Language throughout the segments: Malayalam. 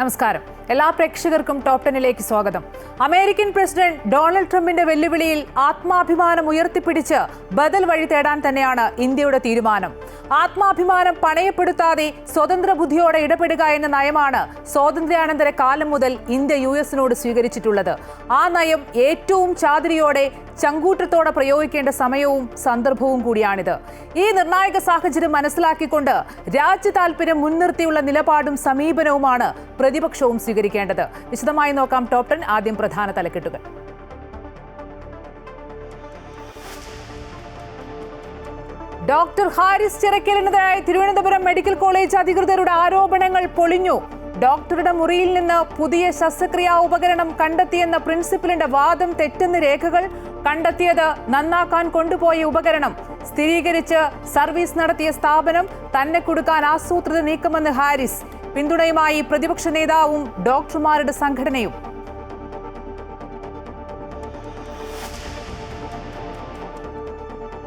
നമസ്കാരം. എല്ലാ പ്രേക്ഷകർക്കും ടോപ് 10ലേക്ക് സ്വാഗതം. അമേരിക്കൻ പ്രസിഡന്റ് ഡൊണാൾഡ് ട്രംപിന്റെ വെല്ലുവിളിയിൽ ആത്മാഭിമാനം ഉയർത്തിപ്പിടിച്ച് ബദൽ വഴി തേടാൻ തന്നെയാണ് ഇന്ത്യയുടെ തീരുമാനം. ആത്മാഭിമാനം പണയപ്പെടുത്താതെ സ്വതന്ത്ര ബുദ്ധിയോടെ ഇടപെടുക എന്ന നയമാണ് സ്വാതന്ത്ര്യാനന്തര കാലം മുതൽ ഇന്ത്യ യുഎസിനോട് സ്വീകരിച്ചിട്ടുള്ളത്. ആ നയം ഏറ്റവും ചാതുരിയോടെ ചങ്കൂറ്റത്തോടെ പ്രയോഗിക്കേണ്ട സമയവും സന്ദർഭവും കൂടിയാണിത്. ഈ നിർണായക സാഹചര്യം മനസ്സിലാക്കിക്കൊണ്ട് രാജ്യ താൽപര്യം മുൻനിർത്തിയുള്ള നിലപാടും സമീപനവുമാണ് പ്രതിപക്ഷവും സ്വീകരിക്കേണ്ടത്. വിശദമായി നോക്കാം ടോപ് 10. ആദ്യം പ്രധാന തലക്കെട്ടുകൾ. ഡോക്ടർ ഹാരിസ് ചിറക്കലിനെതിരായ തിരുവനന്തപുരം മെഡിക്കൽ കോളേജ് അധികൃതരുടെ ആരോപണങ്ങൾ പൊളിഞ്ഞു. ഡോക്ടറുടെ മുറിയിൽ നിന്ന് പുതിയ ശസ്ത്രക്രിയാ ഉപകരണം കണ്ടെത്തിയെന്ന പ്രിൻസിപ്പലിന്റെ വാദം തെറ്റെന്ന് രേഖകൾ. കണ്ടെത്തിയത് നന്നാക്കാൻ കൊണ്ടുപോയ ഉപകരണം. സ്ഥിരീകരിച്ച് സർവീസ് നടത്തിയ സ്ഥാപനം തന്നെ കൊടുക്കാൻ ആസൂത്രിത നീക്കമെന്ന് ഹാരിസ്. പിന്തുണയുമായി പ്രതിപക്ഷ നേതാവും ഡോക്ടർമാരുടെ സംഘടനയും.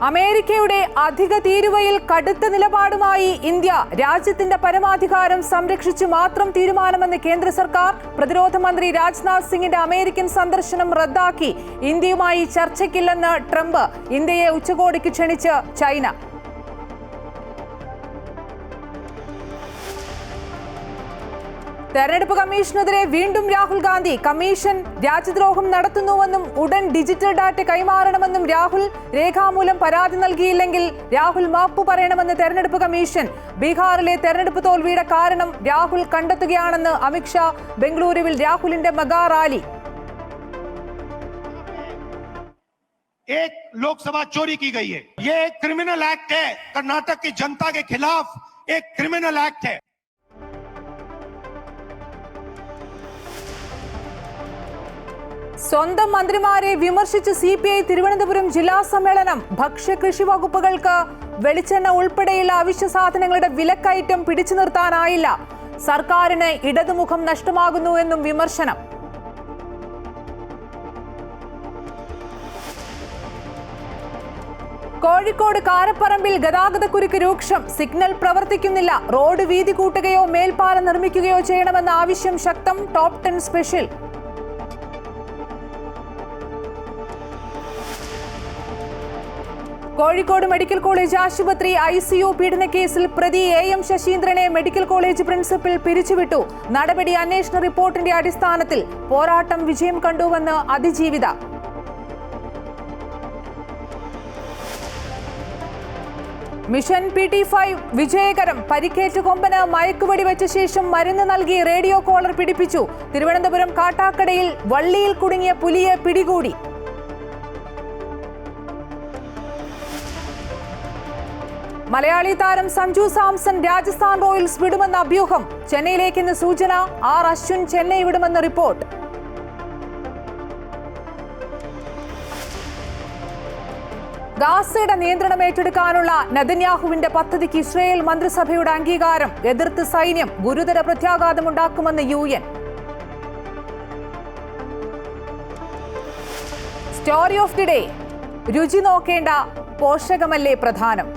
അമേരിക്കയുടെ അധിക തീരുവയിൽ കടുത്ത നിലപാടുമായി ഇന്ത്യ. രാജ്യത്തിന്റെ പരമാധികാരം സംരക്ഷിച്ചു മാത്രം തീരുമാനമെന്ന് കേന്ദ്ര സർക്കാർ. പ്രതിരോധ മന്ത്രി രാജ്നാഥ് സിംഗിന്റെ അമേരിക്കൻ സന്ദർശനം റദ്ദാക്കി. ഇന്ത്യയുമായി ചർച്ചയ്ക്കില്ലെന്ന് ട്രംപ്. ഇന്ത്യയെ ഉച്ചകോടിക്ക് ക്ഷണിച്ച് ചൈന. തെരഞ്ഞെടുപ്പ് കമ്മീഷനെതിരെ വീണ്ടും രാഹുൽ ഗാന്ധി. കമ്മീഷൻ രാജ്യദ്രോഹം നടത്തുന്നുവെന്നും ഉടൻ ഡിജിറ്റൽ ഡാറ്റ കൈമാറണമെന്നും രാഹുൽ. രേഖാമൂലം പരാതി നൽകിയില്ലെങ്കിൽ രാഹുൽ മാപ്പ് പറയണമെന്ന് തെരഞ്ഞെടുപ്പ് കമ്മീഷൻ. ബീഹാറിലെ തെരഞ്ഞെടുപ്പ് തോൽവിയുടെ കാരണം രാഹുൽ കണ്ടെത്തുകയാണെന്ന് അമിത്ഷാ. ബംഗളൂരുവിൽ രാഹുലിന്റെ മെഗാ റാലി. एक लोकसभा चोरी की गई है। ये एक क्रिमिनल एक्ट है। कर्नाटक की जनता के खिलाफ एक क्रिमिनल एक्ट है। സ്വന്തം മന്ത്രിമാരെ വിമർശിച്ച് CPI തിരുവനന്തപുരം ജില്ലാ സമ്മേളനം. ഭക്ഷ്യകൃഷി വകുപ്പുകൾക്ക് വെളിച്ചെണ്ണ ഉൾപ്പെടെയുള്ള അവശ്യ സാധനങ്ങളുടെ വിലക്കയറ്റം പിടിച്ചു നിർത്താനായില്ല. സർക്കാരിന് ഇടതുമുഖം നഷ്ടമാകുന്നു എന്നും വിമർശനം. കോഴിക്കോട് കാരപ്പറമ്പിൽ ഗതാഗതക്കുരുക്ക് രൂക്ഷം. സിഗ്നൽ പ്രവർത്തിക്കുന്നില്ല. റോഡ് വീതി കൂട്ടുകയോ മേൽപ്പാലം നിർമ്മിക്കുകയോ ചെയ്യണമെന്ന ആവശ്യം ശക്തം. Top 10 special. Kozhikode medical college ആശുപത്രി ICU പീഡനക്കേസിൽ പ്രതി AM ശശീന്ദ്രനെ മെഡിക്കൽ കോളേജ് പ്രിൻസിപ്പൽ പിരിച്ചുവിട്ടു. നടപടി അന്വേഷണ റിപ്പോർട്ടിന്റെ അടിസ്ഥാനത്തിൽ. പോരാട്ടം വിജയം കണ്ടുവെന്ന് അതിജീവിത. മിഷൻ PT5 വിജയകരം. പരിക്കേറ്റ കൊമ്പന് മയക്കുവെടി വെച്ച ശേഷം മരുന്ന് നൽകി റേഡിയോ കോളർ പിടിപ്പിച്ചു. തിരുവനന്തപുരം കാട്ടാക്കടയിൽ വള്ളിയിൽ കുടുങ്ങിയ പുലിയെ പിടികൂടി. മലയാളി താരം സഞ്ജു സാംസൺ രാജസ്ഥാൻ റോയൽസ് വിടുമെന്ന അഭ്യൂഹം. ചെന്നൈയിലേക്കെന്ന് സൂചന. അശ്വിൻ ചെന്നൈ വിടുമെന്ന് റിപ്പോർട്ട്. ഗാസയുടെ നിയന്ത്രണം ഏറ്റെടുക്കാനുള്ള നെതന്യാഹുവിന്റെ പദ്ധതിക്ക് ഇസ്രയേൽ മന്ത്രിസഭയുടെ അംഗീകാരം. എതിർത്ത് സൈന്യം. ഗുരുതര പ്രത്യാഘാതമുണ്ടാക്കുമെന്ന് UN. Story of the day. രുചി നോക്കേണ്ട, പോഷകമല്ലേ പ്രധാനം.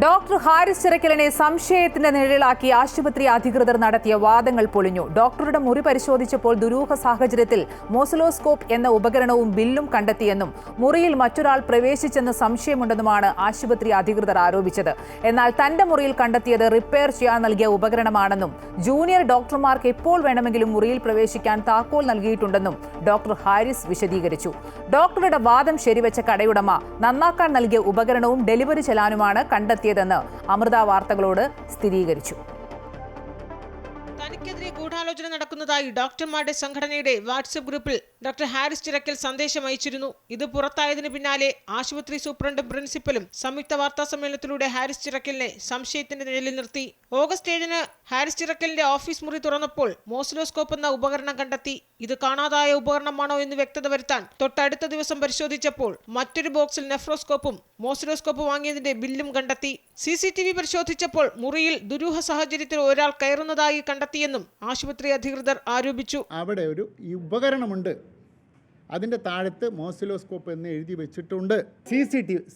ഡോക്ടർ ഹാരിസ് ചിറക്കലിനെ സംശയത്തിന്റെ നിഴലാക്കി ആശുപത്രി അധികൃതർ നടത്തിയ വാദങ്ങൾ പൊളിഞ്ഞു. ഡോക്ടറുടെ മുറി പരിശോധിച്ചപ്പോൾ ദുരൂഹ സാഹചര്യത്തിൽ മോസിലോസ്കോപ്പ് എന്ന ഉപകരണവും ബില്ലും കണ്ടെത്തിയെന്നും മുറിയിൽ മറ്റൊരാൾ പ്രവേശിച്ചെന്ന് സംശയമുണ്ടെന്നുമാണ് ആശുപത്രി അധികൃതർ ആരോപിച്ചത്. എന്നാൽ തന്റെ മുറിയിൽ കണ്ടെത്തിയത് റിപ്പയർ ചെയ്യാൻ നൽകിയ ഉപകരണമാണെന്നും ജൂനിയർ ഡോക്ടർമാർക്ക് എപ്പോൾ വേണമെങ്കിലും മുറിയിൽ പ്രവേശിക്കാൻ താക്കോൽ നൽകിയിട്ടുണ്ടെന്നും ഡോക്ടർ ഹാരിസ് വിശദീകരിച്ചു. ഡോക്ടറുടെ വാദം ശരിവെച്ച കടയുടമ നന്നാക്കാൻ നൽകിയ ഉപകരണവും ഡെലിവറി ചെലാനുമാണ് കണ്ടെത്തിയത് െന്ന് അമൃത വാർത്തകളോട് സ്ഥിരീകരിച്ചു. തനിക്കെതിരെ ഗൂഢാലോചന നടക്കുന്നതായി ഡോക്ടർമാരുടെ സംഘടനയുടെ വാട്സ്ആപ്പ് ഗ്രൂപ്പിൽ ഡോക്ടർ ഹാരിസ് ചിറക്കൽ സന്ദേശം അയച്ചിരുന്നു. ഇത് പുറത്തായതിനു പിന്നാലെ ആശുപത്രി സൂപ്രണ്ടും പ്രിൻസിപ്പലും സംയുക്ത വാർത്താ സമ്മേളനത്തിലൂടെ ഹാരിസ് ചിറക്കലിനെ സംശയത്തിന്റെ നിഴലിൽ നിർത്തി. ഓഗസ്റ്റ് 7-ന് ഹാരിസ് ചിറക്കലിന്റെ ഓഫീസ് മുറി തുറന്നപ്പോൾ മോസിലോസ്കോപ്പ് എന്ന ഉപകരണം കണ്ടെത്തി. ഇത് കാണാതായ ഉപകരണമാണോ എന്ന് വ്യക്തത വരുത്താൻ തൊട്ടടുത്ത ദിവസം പരിശോധിച്ചപ്പോൾ മറ്റൊരു ബോക്സിൽ നെഫ്രോസ്കോപ്പും മോസിലോസ്കോപ്പ് വാങ്ങിയതിന്റെ ബില്ലും കണ്ടെത്തി. CCTV പരിശോധിച്ചപ്പോൾ മുറിയിൽ ദുരൂഹ സാഹചര്യത്തിൽ ഒരാൾ കയറുന്നതായി കണ്ടെത്തിയെന്നും ആശുപത്രി അധികൃതർ ആരോപിച്ചു. അവിടെ ഒരു ഉപകരണമുണ്ട്. അതിൻ്റെ താഴത്ത് മോസിലോസ്കോപ്പ് എന്ന് എഴുതി വെച്ചിട്ടുണ്ട്.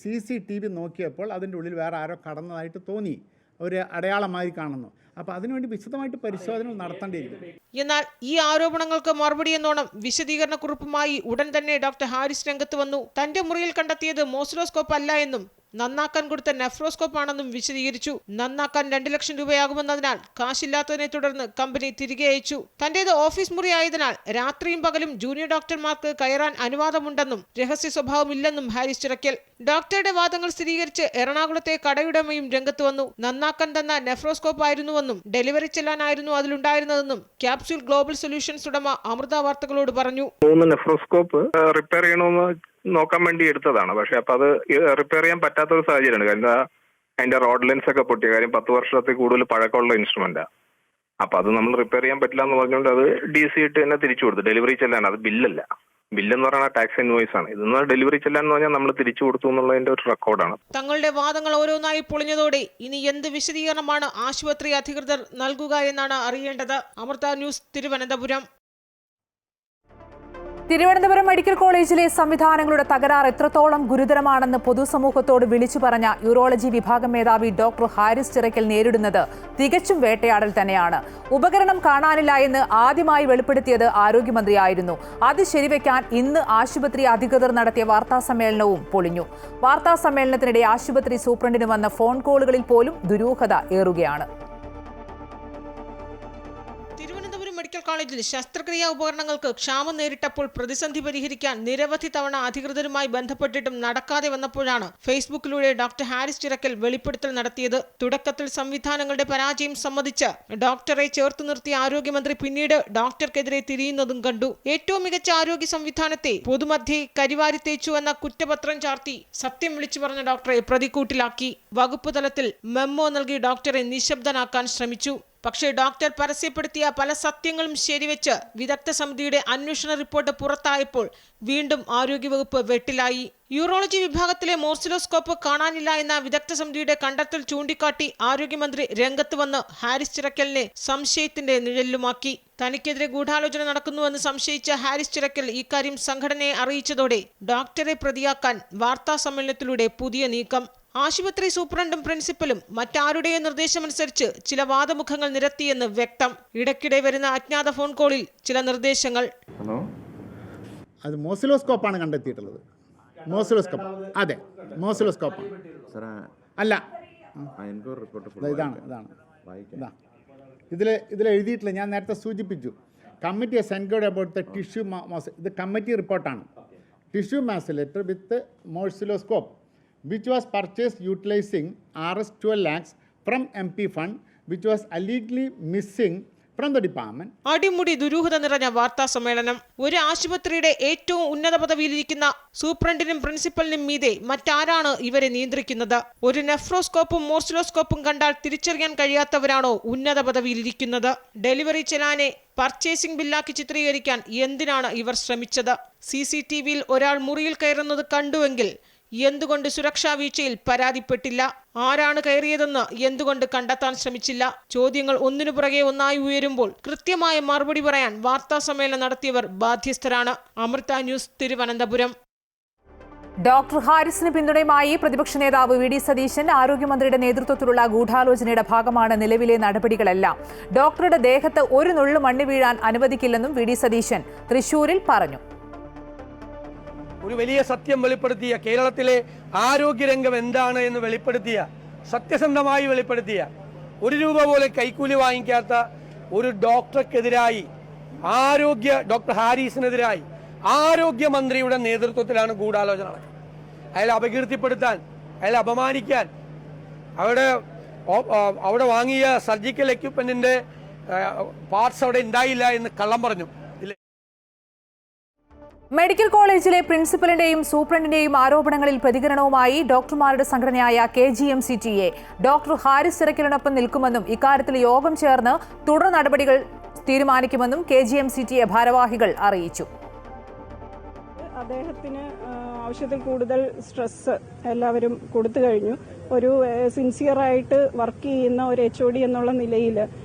CCTV നോക്കിയപ്പോൾ അതിൻ്റെ ഉള്ളിൽ വേറെ ആരോ കടന്നതായിട്ട് തോന്നി. ഒരു അടയാളമായി കാണുന്നു. അപ്പോൾ അതിനുവേണ്ടി വിശദമായിട്ട് പരിശോധന നടത്തേണ്ടിയിരിക്കും. എന്നാൽ ഈ ആരോപണങ്ങൾക്ക് മറുപടി എന്നോണം വിശദീകരണക്കുറിപ്പുമായി ഉടൻ തന്നെ ഡോക്ടർ ഹാരിസ് രംഗത്ത് വന്നു. തന്റെ മുറിയിൽ കണ്ടെത്തിയത് മോസിലോസ്കോപ്പ് അല്ല എന്നും നന്നാക്കാൻ കൊടുത്ത നെഫ്രോസ്കോപ്പ് ആണെന്നും വിശദീകരിച്ചു. നന്നാക്കാൻ 2 ലക്ഷം രൂപയാകുമെന്നതിനാൽ കാശില്ലാത്തതിനെ തുടർന്ന് കമ്പനി തിരികെ അയച്ചു. തന്റേത് ഓഫീസ് മുറി ആയതിനാൽ രാത്രിയും പകലും ജൂനിയർ ഡോക്ടർമാർക്ക് കയറാൻ അനുവാദമുണ്ടെന്നും രഹസ്യ സ്വഭാവമില്ലെന്നും ഹാരിസ് ചിറക്കൽ. ഡോക്ടറുടെ വാദങ്ങൾ സ്ഥിരീകരിച്ച് എറണാകുളത്തെ കടയുടമയും രംഗത്ത് വന്നു. നന്നാക്കാൻ തന്ന നെഫ്രോസ്കോപ്പ് ആയിരുന്നുവെന്നും ഡെലിവറി ചെല്ലാനായിരുന്നു അതിലുണ്ടായിരുന്നതെന്നും ക്യാപ്സ്യൂൾ ഗ്ലോബൽ സൊല്യൂഷൻസ് ഉടമ അമൃത വാർത്തകളോട് പറഞ്ഞു. 3 നെഫ്രോസ്കോപ്പ് റിപ്പയർ ചെയ്യണമെന്ന് നോക്കാൻ വേണ്ടി എടുത്തതാണ്. പക്ഷെ അപ്പൊ അത് റിപ്പയർ ചെയ്യാൻ പറ്റാത്തൊരു സാഹചര്യമാണ്. കാരണം അതിന്റെ റോഡ് ലെൻസ് ഒക്കെ പൊട്ടിയ കാര്യം 10 വർഷത്തിൽ കൂടുതൽ പഴക്കമുള്ള ഇൻസ്ട്രുമെന്റാ. അപ്പൊ അത് നമ്മൾ റിപ്പയർ ചെയ്യാൻ പറ്റില്ല എന്ന് പറഞ്ഞുകൊണ്ട് അത് DC ഇട്ട് തന്നെ തിരിച്ചു കൊടുത്തു. ഡെലിവറി ചെല്ലാൻ അത് ബില്ലല്ല. ബില്ലെന്ന് പറയുന്നത് ടാക്സ് ഇൻവോയ്സ് ആണ്. ഇതെന്ന് ഡെലിവറി ചെല്ലാൻ എന്ന് പറഞ്ഞാൽ നമ്മൾ തിരിച്ചു കൊടുത്തു എന്നുള്ളതിന്റെ ഒരു റെക്കോർഡാണ്. തങ്ങളുടെ വാദങ്ങൾ ഓരോന്നായി പൊളിഞ്ഞതോടെ ഇനി എന്ത് വിശദീകരണമാണ് ആശുപത്രി അധികൃതർ നൽകുക എന്നാണ് അറിയേണ്ടത്. അമൃത ന്യൂസ്, തിരുവനന്തപുരം. തിരുവനന്തപുരം മെഡിക്കൽ കോളേജിലെ സംവിധാനങ്ങളുടെ തകരാർ എത്രത്തോളം ഗുരുതരമാണെന്ന് പൊതുസമൂഹത്തോട് വിളിച്ചു പറഞ്ഞ യൂറോളജി വിഭാഗം മേധാവി ഡോക്ടർ ഹാരിസ് ചിറക്കൽ നേരിടുന്നത് തികച്ചും വേട്ടയാടൽ തന്നെയാണ്. ഉപകരണം കാണാനില്ല എന്ന് ആദ്യമായി വെളിപ്പെടുത്തിയത് ആരോഗ്യമന്ത്രിയായിരുന്നു. അത് ശരിവെക്കാൻ ഇന്ന് ആശുപത്രി അധികൃതർ നടത്തിയ വാർത്താസമ്മേളനവും പൊളിഞ്ഞു. വാർത്താസമ്മേളനത്തിനിടെ ആശുപത്രി സൂപ്രണ്ടിന് വന്ന ഫോൺ കോളുകളിൽ പോലും ദുരൂഹത ഏറുകയാണ്. മെഡിക്കൽ കോളേജിൽ ശസ്ത്രക്രിയാ ഉപകരണങ്ങൾക്ക് ക്ഷാമം നേരിട്ടപ്പോൾ പ്രതിസന്ധി പരിഹരിക്കാൻ നിരവധി തവണ അധികൃതരുമായി ബന്ധപ്പെട്ടിട്ടും നടക്കാതെ വന്നപ്പോഴാണ് ഫേസ്ബുക്കിലൂടെ ഡോക്ടർ ഹാരിസ് ചിറക്കൽ വെളിപ്പെടുത്തൽ നടത്തിയത്. തുടക്കത്തിൽ സംവിധാനങ്ങളുടെ പരാജയം സമ്മതിച്ച് ഡോക്ടറെ ചേർത്ത് നിർത്തിയ ആരോഗ്യമന്ത്രി പിന്നീട് ഡോക്ടർക്കെതിരെ തിരിയുന്നതും കണ്ടു. ഏറ്റവും മികച്ച ആരോഗ്യ സംവിധാനത്തെ പൊതുമധ്യേ കരിവാരി തേച്ചു എന്ന കുറ്റപത്രം ചാർത്തി സത്യം വിളിച്ചു പറഞ്ഞ ഡോക്ടറെ പ്രതിക്കൂട്ടിലാക്കി. വകുപ്പ് തലത്തിൽ മെമ്മോ നൽകി ഡോക്ടറെ നിശബ്ദനാക്കാൻ ശ്രമിച്ചു. പക്ഷേ ഡോക്ടർ പരസ്യപ്പെടുത്തിയ പല സത്യങ്ങളും ശരിവെച്ച് വിദഗ്ധ സമിതിയുടെ അന്വേഷണ റിപ്പോർട്ട് പുറത്തായപ്പോൾ വീണ്ടും ആരോഗ്യവകുപ്പ് വെട്ടിലായി. യൂറോളജി വിഭാഗത്തിലെ മോർസിലോസ്കോപ്പ് കാണാനില്ല എന്ന വിദഗ്ധ സമിതിയുടെ കണ്ടെത്തൽ ചൂണ്ടിക്കാട്ടി ആരോഗ്യമന്ത്രി രംഗത്ത് വന്ന് ഹാരിസ് ചിറക്കലിനെ സംശയത്തിന്റെ നിഴലിലുമാക്കി. തനിക്കെതിരെ ഗൂഢാലോചന നടക്കുന്നുവെന്ന് സംശയിച്ച ഹാരിസ് ചിറക്കൽ ഇക്കാര്യം സംഘടനയെ അറിയിച്ചതോടെ ഡോക്ടറെ പ്രതിയാക്കാൻ വാർത്താ സമ്മേളനത്തിലൂടെ പുതിയ നീക്കം. ആശുപത്രി സൂപ്രണ്ടും പ്രിൻസിപ്പലും മറ്റാരുടെയും നിർദ്ദേശമനുസരിച്ച് ചില വാദമുഖങ്ങൾ നിരത്തിയെന്ന് വ്യക്തം. ഇടയ്ക്കിടെ വരുന്ന അജ്ഞാത ഫോൺ കോളിൽ ചില നിർദ്ദേശങ്ങൾ. അത് മോസിലോസ്കോപ്പാണ് കണ്ടെത്തിയിട്ടുള്ളത്. മോസിലോസ്കോപ്പ്, അതെ മോസിലോസ്കോപ്പ് അല്ല. ഇതാണ് ഇതിൽ എഴുതിയിട്ടില്ല. ഞാൻ നേരത്തെ സൂചിപ്പിച്ചു. Committee has enquired about the tissue mass. ഇത് കമ്മിറ്റി റിപ്പോർട്ടാണ്. Tissue morcellator with morcelloscope which was purchased utilizing Rs 12 lakhs from MP fund, which was allegedly missing from the department. അടിമുടി ദുരൂഹത നിറഞ്ഞ വാർത്താ സമ്മേളനം. ഒരു ആശുപത്രിയുടെ ഏറ്റവും ഉന്നത പദവിയിലിരിക്കുന്ന സൂപ്രണ്ടിനും പ്രിൻസിപ്പലിനും മീതെ മറ്റാരാണ് ഇവരെ നിയന്ത്രിക്കുന്നത്? ഒരു നെഫ്രോസ്കോപ്പും മോർസിലോസ്കോപ്പും കണ്ടാൽ തിരിച്ചറിയാൻ കഴിയാത്തവരാണോ ഉന്നത പദവിയിലിരിക്കുന്നത്? ഡെലിവറി ചെലാനെ പർച്ചേസിംഗ് ബില്ലാക്കി ചിത്രീകരിക്കാൻ എന്തിനാണ് ഇവർ ശ്രമിച്ചത്? CCTVയിൽ ഒരാൾ മുറിയിൽ കയറുന്നത് കണ്ടുവെങ്കിൽ എന്തുകൊണ്ട് സുരക്ഷാ വീഴ്ചയിൽ പരാതിപ്പെട്ടില്ല? ആരാണ് കയറിയതെന്ന് എന്തുകൊണ്ട് കണ്ടെത്താൻ ശ്രമിച്ചില്ല? ചോദ്യങ്ങൾ ഒന്നിനു പുറകെ ഒന്നായി ഉയരുമ്പോൾ കൃത്യമായ മറുപടി പറയാൻ വാർത്താ സമ്മേളനം നടത്തിയവർ ബാധ്യസ്ഥരാണ്. അമൃത ന്യൂസ്, തിരുവനന്തപുരം. ഡോക്ടർ ഹാരിസിന് പിന്തുണയുമായി പ്രതിപക്ഷ നേതാവ് VD സതീശൻ ആരോഗ്യമന്ത്രിയുടെ നേതൃത്വത്തിലുള്ള ഗൂഢാലോചനയുടെ ഭാഗമാണ് നിലവിലെ നടപടികളെല്ലാം. ഡോക്ടറുടെ ദേഹത്ത് ഒരു നുള്ളു മണ്ണ് വീഴാൻ അനുവദിക്കില്ലെന്നും VD സതീശൻ തൃശൂരിൽ പറഞ്ഞു. ഒരു വലിയ സത്യം വെളിപ്പെടുത്തിയ, കേരളത്തിലെ ആരോഗ്യരംഗം എന്താണ് എന്ന് വെളിപ്പെടുത്തിയ, സത്യസന്ധമായി വെളിപ്പെടുത്തിയ, 1 രൂപ പോലെ കൈക്കൂലി വാങ്ങിക്കാത്ത ഒരു ഡോക്ടർക്കെതിരായി, ഡോക്ടർ ഹാരിസിനെതിരായി ആരോഗ്യമന്ത്രിയുടെ നേതൃത്വത്തിലാണ് ഗൂഢാലോചന നടക്കുന്നത്. അയാളെ അപകീർത്തിപ്പെടുത്താൻ, അയാളെ അപമാനിക്കാൻ, അവിടെ വാങ്ങിയ സർജിക്കൽ എക്യുപ്മെന്റിന്റെ പാർട്സ് അവിടെ ഉണ്ടായില്ല എന്ന് കള്ളം പറഞ്ഞു. മെഡിക്കൽ കോളേജിലെ പ്രിൻസിപ്പലിന്റെയും സൂപ്രണ്ടിന്റെയും ആരോപണങ്ങളിൽ പ്രതികരണവുമായി ഡോക്ടർമാരുടെ സംഘടനയായ KGMCTA ഡോക്ടർ ഹാരിസ് ചിറക്കലിനൊപ്പം നിൽക്കുമെന്നും ഇക്കാര്യത്തിൽ യോഗം ചേർന്ന് തുടർ നടപടികൾ തീരുമാനിക്കുമെന്നും KGMCTA ഭാരവാഹികൾ അറിയിച്ചു. അദ്ദേഹത്തിന് ആവശ്യത്തിൽ കൂടുതൽ സ്ട്രെസ് എല്ലാവരും കൊടുത്തു കഴിഞ്ഞു. ഒരു സിൻസിയറായിട്ട് വർക്ക് ചെയ്യുന്ന ഒരു HOD എന്നുള്ള നിലയിൽ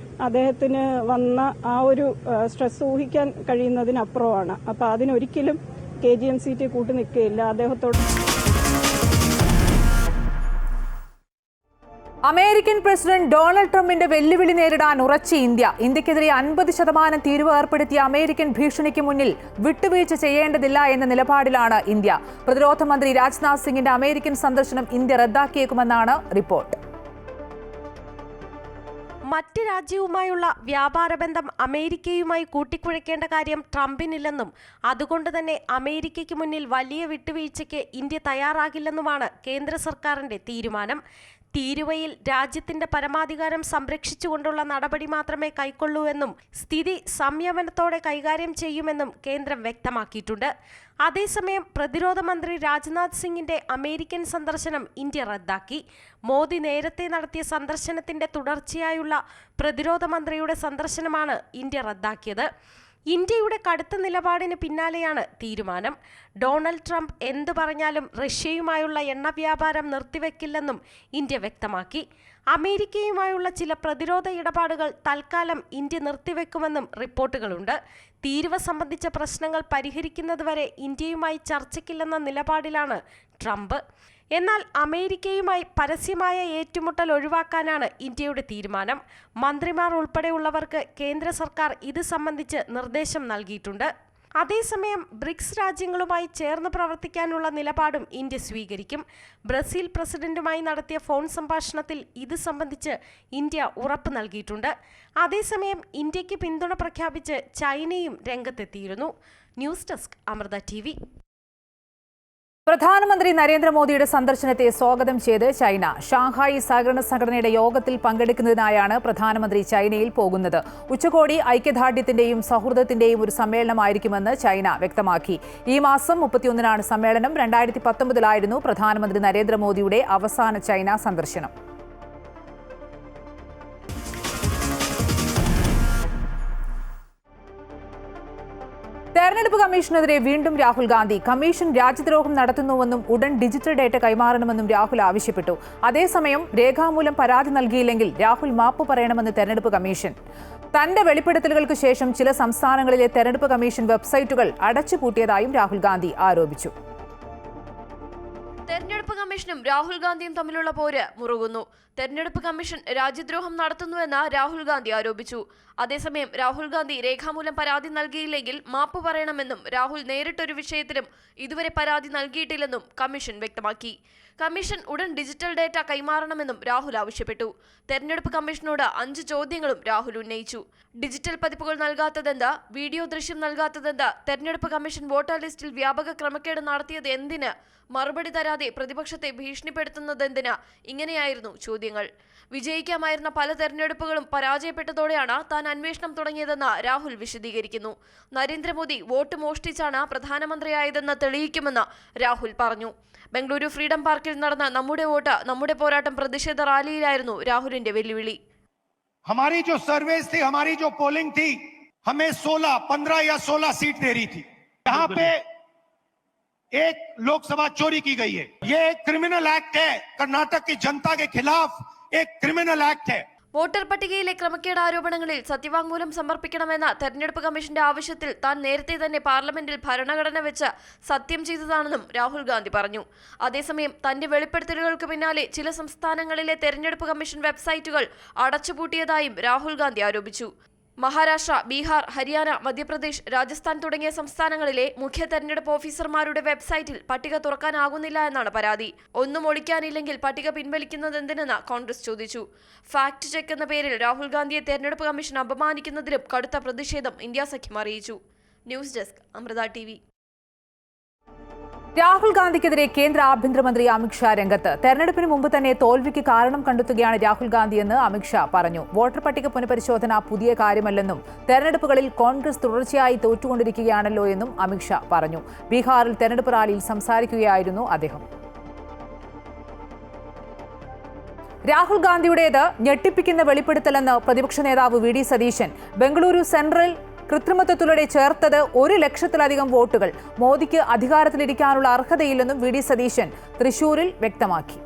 അദ്ദേഹത്തിന് വന്ന ആ ഒരു സ്ട്രെസ് ഊഹിക്കാൻ കഴിയുന്നതിനപ്പുറമാണ്. അപ്പോൾ അതിനൊരിക്കലും KGMCTA കൂട്ടു നിൽക്കുകയില്ല. അദ്ദേഹത്തോട് അമേരിക്കൻ പ്രസിഡന്റ് ഡൊണാൾഡ് ട്രംപിന്റെ വെല്ലുവിളി നേരിടാൻ ഉറച്ച ഇന്ത്യക്കെതിരെ 50% തീരുവ ഏർപ്പെടുത്തിയ അമേരിക്കൻ ഭീഷണിക്ക് മുന്നിൽ വിട്ടുവീഴ്ച ചെയ്യേണ്ടതില്ല എന്ന നിലപാടിലാണ് ഇന്ത്യ. പ്രതിരോധ മന്ത്രി രാജ്നാഥ് സിംഗിന്റെ അമേരിക്കൻ സന്ദർശനം ഇന്ത്യ റദ്ദാക്കിയേക്കുമെന്നാണ് റിപ്പോർട്ട്. മറ്റ് രാജ്യവുമായുള്ള വ്യാപാര ബന്ധം അമേരിക്കയുമായി കൂട്ടിക്കുഴയ്ക്കേണ്ട കാര്യം ട്രംപിനില്ലെന്നും അതുകൊണ്ട് തന്നെ അമേരിക്കയ്ക്ക് മുന്നിൽ വലിയ വിട്ടുവീഴ്ചയ്ക്ക് ഇന്ത്യ തയ്യാറാകില്ലെന്നുമാണ് കേന്ദ്ര സർക്കാരിന്റെ തീരുമാനം. തീരുവയിൽ രാജ്യത്തിന്റെ പരമാധികാരം സംരക്ഷിച്ചുകൊണ്ടുള്ള നടപടി മാത്രമേ കൈക്കൊള്ളൂ എന്നും സ്ഥിതി സംയമനത്തോടെ കൈകാര്യം ചെയ്യുമെന്നും കേന്ദ്രം വ്യക്തമാക്കിയിട്ടുണ്ട്. അതേസമയം പ്രതിരോധ മന്ത്രി രാജ്നാഥ് സിംഗിന്റെ അമേരിക്കൻ സന്ദർശനം ഇന്ത്യ റദ്ദാക്കി. മോദി നേരത്തെ നടത്തിയ സന്ദർശനത്തിന്റെ തുടർച്ചയായുള്ള പ്രതിരോധ മന്ത്രിയുടെ സന്ദർശനമാണ് ഇന്ത്യ റദ്ദാക്കിയത്. ഇന്ത്യയുടെ കടുത്ത നിലപാടിന് പിന്നാലെയാണ് തീരുമാനം. ഡൊണാൾഡ് ട്രംപ് എന്തു പറഞ്ഞാലും റഷ്യയുമായുള്ള എണ്ണ വ്യാപാരം നിർത്തിവെക്കില്ലെന്നും ഇന്ത്യ വ്യക്തമാക്കി. അമേരിക്കയുമായുള്ള ചില പ്രതിരോധ ഇടപാടുകൾ തൽക്കാലം ഇന്ത്യ നിർത്തിവെക്കുമെന്നും റിപ്പോർട്ടുകളുണ്ട്. തീരുവ സംബന്ധിച്ച പ്രശ്നങ്ങൾ പരിഹരിക്കുന്നതുവരെ ഇന്ത്യയുമായി ചർച്ചയ്ക്കില്ലെന്ന നിലപാടിലാണ് ട്രംപ്. എന്നാൽ അമേരിക്കയുമായി പരസ്യമായ ഏറ്റുമുട്ടൽ ഒഴിവാക്കാനാണ് ഇന്ത്യയുടെ തീരുമാനം. മന്ത്രിമാർ ഉൾപ്പെടെയുള്ളവർക്ക് കേന്ദ്ര സർക്കാർ ഇത് സംബന്ധിച്ച് നിർദ്ദേശം നൽകിയിട്ടുണ്ട്. അതേസമയം ബ്രിക്സ് രാജ്യങ്ങളുമായി ചേർന്ന് പ്രവർത്തിക്കാനുള്ള നിലപാടും ഇന്ത്യ സ്വീകരിക്കും. ബ്രസീൽ പ്രസിഡന്റുമായി നടത്തിയ ഫോൺ സംഭാഷണത്തിൽ ഇത് സംബന്ധിച്ച് ഇന്ത്യ ഉറപ്പ് നൽകിയിട്ടുണ്ട്. അതേസമയം ഇന്ത്യക്ക് പിന്തുണ പ്രഖ്യാപിച്ച് ചൈനയും രംഗത്തെത്തിയിരുന്നു. News desk Amrita TV. പ്രധാനമന്ത്രി നരേന്ദ്രമോദിയുടെ സന്ദർശനത്തെ സ്വാഗതം ചെയ്ത് ചൈന. ഷാങ്ഹായ് സഹകരണ സംഘടനയുടെ യോഗത്തിൽ പങ്കെടുക്കുന്നതിനായാണ് പ്രധാനമന്ത്രി ചൈനയിൽ പോകുന്നത്. ഉച്ചകോടി ഐക്യദാർഢ്യത്തിന്റെയും സൗഹൃദത്തിന്റെയും ഒരു സമ്മേളനമായിരിക്കുമെന്ന് ചൈന വ്യക്തമാക്കി. ഈ മാസം 31-നാണ് സമ്മേളനം. 2019-ലായിരുന്നു പ്രധാനമന്ത്രി നരേന്ദ്രമോദിയുടെ അവസാന ചൈന സന്ദർശനം. തെരഞ്ഞെടുപ്പ് കമ്മീഷനെതിരെ വീണ്ടും രാഹുൽ ഗാന്ധി. കമ്മീഷൻ രാജ്യദ്രോഹം നടത്തുന്നുവെന്നും ഉടൻ ഡിജിറ്റൽ ഡേറ്റ കൈമാറണമെന്നും രാഹുൽ ആവശ്യപ്പെട്ടു. അതേസമയം രേഖാമൂലം പരാതി നൽകിയില്ലെങ്കിൽ രാഹുൽ മാപ്പ് പറയണമെന്ന് തെരഞ്ഞെടുപ്പ് കമ്മീഷൻ. തന്റെ വെളിപ്പെടുത്തലുകൾക്ക് ശേഷം ചില സംസ്ഥാനങ്ങളിലെ തെരഞ്ഞെടുപ്പ് കമ്മീഷൻ വെബ്സൈറ്റുകൾ അടച്ചുപൂട്ടിയതായും രാഹുൽ ഗാന്ധി ആരോപിച്ചു. തെരഞ്ഞെടുപ്പ് കമ്മീഷനും രാഹുൽ ഗാന്ധിയും തമ്മിലുള്ള പോര് മുറുകുന്നു. തെരഞ്ഞെടുപ്പ് കമ്മീഷൻ രാജ്യദ്രോഹം നടത്തുന്നുവെന്ന് രാഹുൽ ഗാന്ധി ആരോപിച്ചു. അതേസമയം രാഹുൽ ഗാന്ധി രേഖാമൂലം പരാതി നൽകിയില്ലെങ്കിൽ മാപ്പ് പറയണമെന്നും രാഹുൽ നേരിട്ടൊരു വിഷയത്തിലും ഇതുവരെ പരാതി നൽകിയിട്ടില്ലെന്നും കമ്മീഷൻ വ്യക്തമാക്കി. കമ്മീഷൻ ഉടൻ ഡിജിറ്റൽ ഡേറ്റ കൈമാറണമെന്നും രാഹുൽ ആവശ്യപ്പെട്ടു. തെരഞ്ഞെടുപ്പ് കമ്മീഷനോട് 5 ചോദ്യങ്ങളും രാഹുൽ ഉന്നയിച്ചു. ഡിജിറ്റൽ പതിപ്പുകൾ നൽകാത്തതെന്ത്, വീഡിയോ ദൃശ്യം നൽകാത്തതെന്ത്, തെരഞ്ഞെടുപ്പ് കമ്മീഷൻ വോട്ടർ ലിസ്റ്റിൽ വ്യാപക ക്രമക്കേട് നടത്തിയത് എന്തിന്, മറുപടി തരാതെ പ്രതിപക്ഷത്തെ ഭീഷണിപ്പെടുത്തുന്നതെന്തിന്, ഇങ്ങനെയായിരുന്നു ചോദ്യങ്ങൾ. വിജയിക്കാമായിരുന്ന പല തെരഞ്ഞെടുപ്പുകളും പരാജയപ്പെട്ടതോടെയാണ് താൻ അന്വേഷണം തുടങ്ങിയതെന്ന് രാഹുൽ വിശദീകരിക്കുന്നു. നരേന്ദ്രമോദി വോട്ട് മോഷ്ടിച്ചാണ് പ്രധാനമന്ത്രിയായതെന്ന് തെളിയിക്കുമെന്ന് രാഹുൽ പറഞ്ഞു. ബംഗളൂരു ഫ്രീഡം പാർക്കിൽ നടന്ന നമ്മുടെ വോട്ട് നമ്മുടെ പോരാട്ടം പ്രതിഷേധ റാലിയിലായിരുന്നു രാഹുലിന്റെ വെല്ലുവിളി. हमारी जो सर्वेस थी, हमारी जो पोलिंग थी, हमें 15 या 16 सीट दे रही थी. यहाँ पे एक लोकसभा चोरी की गई है. ये एक क्रिमिनल एक्ट है. कर्नाटक की जनता के खिलाफ एक क्रिमिनल एक्ट है. വോട്ടർ പട്ടികയിലെ ക്രമക്കേട് ആരോപണങ്ങളിൽ സത്യവാങ്മൂലം സമർപ്പിക്കണമെന്ന തെരഞ്ഞെടുപ്പ് കമ്മീഷന്റെ ആവശ്യത്തിൽ താൻ നേരത്തെ തന്നെ പാർലമെന്റിൽ ഭരണഘടന വെച്ച് സത്യം ചെയ്തതാണെന്നും രാഹുൽ ഗാന്ധി പറഞ്ഞു. അതേസമയം തന്റെ വെളിപ്പെടുത്തലുകൾക്ക് പിന്നാലെ ചില സംസ്ഥാനങ്ങളിലെ തെരഞ്ഞെടുപ്പ് കമ്മീഷൻ വെബ്സൈറ്റുകൾ അടച്ചുപൂട്ടിയതായും രാഹുൽ ഗാന്ധി ആരോപിച്ചു. മഹാരാഷ്ട്ര, ബീഹാർ, ഹരിയാന, മധ്യപ്രദേശ്, രാജസ്ഥാൻ തുടങ്ങിയ സംസ്ഥാനങ്ങളിലെ മുഖ്യ തെരഞ്ഞെടുപ്പ് ഓഫീസർമാരുടെ വെബ്സൈറ്റിൽ പട്ടിക തുറക്കാനാകുന്നില്ല എന്നാണ് പരാതി. ഒന്നും ഒളിക്കാനില്ലെങ്കിൽ പട്ടിക പിൻവലിക്കുന്നതെന്തിനെന്ന് കോൺഗ്രസ് ചോദിച്ചു. ഫാക്ട് ചെക്ക് എന്ന പേരിൽ രാഹുൽ ഗാന്ധിയെ തെരഞ്ഞെടുപ്പ് കമ്മീഷൻ അപമാനിക്കുന്നതിലും കടുത്ത പ്രതിഷേധം ഇന്ത്യ സഖ്യം അറിയിച്ചു. News desk Amrita TV. Rahul ഗാന്ധിക്കെതിരെ കേന്ദ്ര ആഭ്യന്തരമന്ത്രി അമിത്ഷാ രംഗത്ത്. തെരഞ്ഞെടുപ്പിന് മുമ്പ് തന്നെ തോൽവിക്ക് കാരണം കണ്ടെത്തുകയാണ് രാഹുൽ ഗാന്ധിയെന്ന് അമിത്ഷാ പറഞ്ഞു. വോട്ടർ പട്ടിക പുനഃപരിശോധന പുതിയ കാര്യമല്ലെന്നും തെരഞ്ഞെടുപ്പുകളിൽ കോൺഗ്രസ് തുടർച്ചയായി തോറ്റുകൊണ്ടിരിക്കുകയാണല്ലോ എന്നും അമിത്ഷാ പറഞ്ഞു. ബീഹാറിൽ തെരഞ്ഞെടുപ്പ് റാലിയിൽ സംസാരിക്കുകയായിരുന്നു അദ്ദേഹം. രാഹുൽ ഗാന്ധിയുടേത് ഞെട്ടിപ്പിക്കുന്ന വെളിപ്പെടുത്തലെന്ന് പ്രതിപക്ഷ നേതാവ് VD സതീശൻ. ബംഗളൂരു സെൻട്രൽ കൃത്രിമത്വത്തിലൂടെ ചേർത്തത് 1 ലക്ഷത്തിലധികം വോട്ടുകൾ. മോദിക്ക് അധികാരത്തിലിരിക്കാനുള്ള അർഹതയില്ലെന്നും VD സതീശൻ തൃശൂരിൽ വ്യക്തമാക്കി.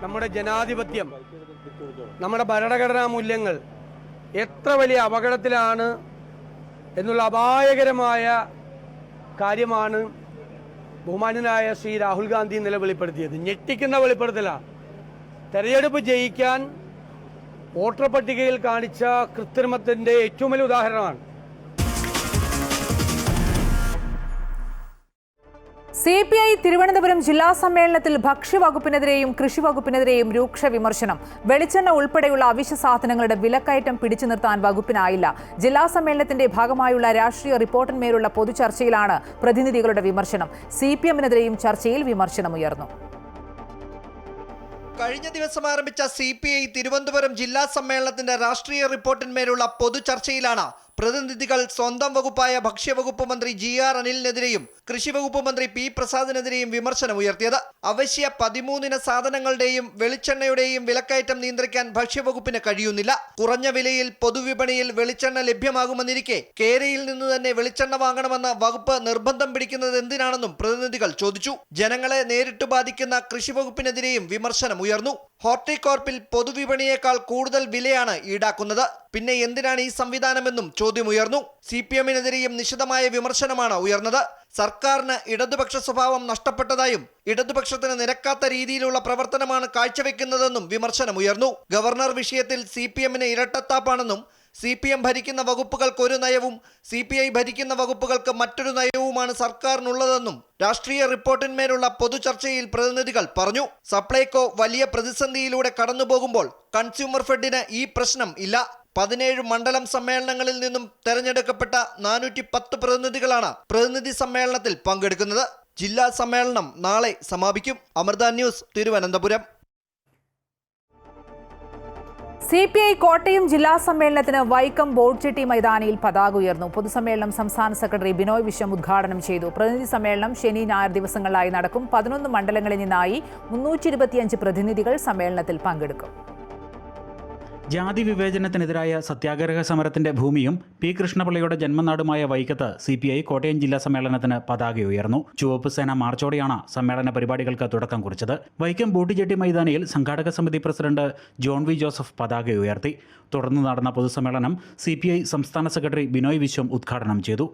നമ്മുടെ ജനാധിപത്യം, നമ്മുടെ ഭരണഘടനാ മൂല്യങ്ങൾ എത്ര വലിയ അപകടത്തിലാണ് എന്നുള്ള അപായകരമായ കാര്യമാണ് ബഹുമാന്യനായ ശ്രീ രാഹുൽ ഗാന്ധി ഇന്നലെ വെളിപ്പെടുത്തിയത്. ഞെട്ടിക്കുന്ന വെളിപ്പെടുത്തലാണ്. തെരഞ്ഞെടുപ്പ് ജയിക്കാൻ വോട്ടർ പട്ടികയിൽ കാണിച്ച കൃത്രിമത്തിൻ്റെ ഏറ്റവും വലിയ ഉദാഹരണമാണ്. CPI തിരുവനന്തപുരം ജില്ലാ സമ്മേളനത്തിൽ ഭക്ഷ്യവകുപ്പിനെതിരെയും കൃഷിവകുപ്പിനെതിരെയും രൂക്ഷ വിമർശനം. വെളിച്ചെണ്ണ ഉൾപ്പെടെയുള്ള അവശ്യ സാധനങ്ങളുടെ വിലക്കയറ്റം പിടിച്ചു നിർത്താൻ വകുപ്പിനായില്ല. ജില്ലാ സമ്മേളനത്തിന്റെ ഭാഗമായുള്ള രാഷ്ട്രീയ റിപ്പോർട്ടിന്മേലുള്ള പൊതുചർച്ചയിലാണ് പ്രതിനിധികളുടെ വിമർശനം. CPM-നെതിരെയും ചർച്ചയിൽ വിമർശനമുയർന്നു. കഴിഞ്ഞ ദിവസം ആരംഭിച്ച CPI തിരുവനന്തപുരം ജില്ലാ സമ്മേളനത്തിന്റെ രാഷ്ട്രീയ റിപ്പോർട്ടിന്മേലുള്ള പൊതുചർച്ചയിലാണ് പ്രതിനിധികൾ സ്വന്തം വകുപ്പായ ഭക്ഷ്യവകുപ്പ് മന്ത്രി GR അനിലിനെതിരെയും കൃഷിവകുപ്പ് മന്ത്രി P പ്രസാദിനെതിരെയും വിമർശനം ഉയർത്തിയത്. അവശ്യ 13 സാധനങ്ങളുടെയും വെളിച്ചെണ്ണയുടെയും വിലക്കയറ്റം നിയന്ത്രിക്കാൻ ഭക്ഷ്യവകുപ്പിന് കഴിയുന്നില്ല. കുറഞ്ഞ വിലയിൽ പൊതുവിപണിയിൽ വെളിച്ചെണ്ണ ലഭ്യമാകുമെന്നിരിക്കെ കേരയിൽ നിന്ന് തന്നെ വെളിച്ചെണ്ണ വാങ്ങണമെന്ന വകുപ്പ് നിർബന്ധം പിടിക്കുന്നത് എന്തിനാണെന്നും പ്രതിനിധികൾ ചോദിച്ചു. ജനങ്ങളെ നേരിട്ട് ബാധിക്കുന്ന കൃഷിവകുപ്പിനെതിരെയും വിമർശനം ഉയർന്നു. ഹോർട്ടികോർപ്പിൽ പൊതുവിപണിയേക്കാൾ കൂടുതൽ വിലയാണ് ഈടാക്കുന്നത്. പിന്നെ എന്തിനാണ് ഈ സംവിധാനമെന്നും ചോദ്യമുയർന്നു. CPM-നെതിരെയും നിശിതമായ വിമർശനമാണ് ഉയർന്നത്. സർക്കാരിന് ഇടതുപക്ഷ സ്വഭാവം നഷ്ടപ്പെട്ടതായും ഇടതുപക്ഷത്തിന് നിരക്കാത്ത രീതിയിലുള്ള പ്രവർത്തനമാണ് കാഴ്ചവെക്കുന്നതെന്നും വിമർശനമുയർന്നു. ഗവർണർ വിഷയത്തിൽ CPM-ന് ഇരട്ടത്താപ്പാണെന്നും CPM ഭരിക്കുന്ന വകുപ്പുകൾക്ക് ഒരു നയവും CPI ഭരിക്കുന്ന വകുപ്പുകൾക്ക് മറ്റൊരു നയവുമാണ് സർക്കാരിനുള്ളതെന്നും രാഷ്ട്രീയ റിപ്പോർട്ടിന്മേലുള്ള പൊതുചർച്ചയിൽ പ്രതിനിധികൾ പറഞ്ഞു. സപ്ലൈകോ വലിയ പ്രതിസന്ധിയിലൂടെ കടന്നുപോകുമ്പോൾ കൺസ്യൂമർ ഫെഡിന് ഈ പ്രശ്നം ഇല്ല. 17 മണ്ഡലം സമ്മേളനങ്ങളിൽ നിന്നും തെരഞ്ഞെടുക്കപ്പെട്ട 410 പ്രതിനിധികളാണ് പ്രതിനിധി സമ്മേളനത്തിൽ പങ്കെടുക്കുന്നത്. ജില്ലാ സമ്മേളനം നാളെ സമാപിക്കും. അമൃത ന്യൂസ്, തിരുവനന്തപുരം. CPI കോട്ടയം ജില്ലാ സമ്മേളനത്തിന് വൈക്കം ബോട്ട്ചെട്ടി മൈതാനിയിൽ പതാക ഉയർന്നു. പൊതുസമ്മേളനം സംസ്ഥാന സെക്രട്ടറി ബിനോയ് വിശ്വം ഉദ്ഘാടനം ചെയ്തു. പ്രതിനിധി സമ്മേളനം ശനി ഞായർ ദിവസങ്ങളിലായി നടക്കും. 11 മണ്ഡലങ്ങളിൽ നിന്നായി 325 പ്രതിനിധികൾ സമ്മേളനത്തിൽ പങ്കെടുക്കും. ജാതി വിവേചനത്തിനെതിരായ സത്യാഗ്രഹ സമരത്തിന്റെ ഭൂമിയും P കൃഷ്ണപിള്ളയുടെ ജന്മനാടുമായ വൈക്കത്ത് CPI കോട്ടയം ജില്ലാ സമ്മേളനത്തിന് പതാക ഉയർന്നു. ചുവപ്പ് സേന മാർച്ചോടെയാണ് സമ്മേളന പരിപാടികൾക്ക് തുടക്കം കുറിച്ചത്. വൈക്കം ബോട്ടിജെട്ടി മൈതാനിയിൽ സംഘാടക സമിതി പ്രസിഡന്റ് ജോൺ വി ജോസഫ് പതാക ഉയർത്തി. തുടർന്ന് നടന്ന പൊതുസമ്മേളനം CPI സംസ്ഥാന സെക്രട്ടറി ബിനോയ് വിശ്വം ഉദ്ഘാടനം ചെയ്തു.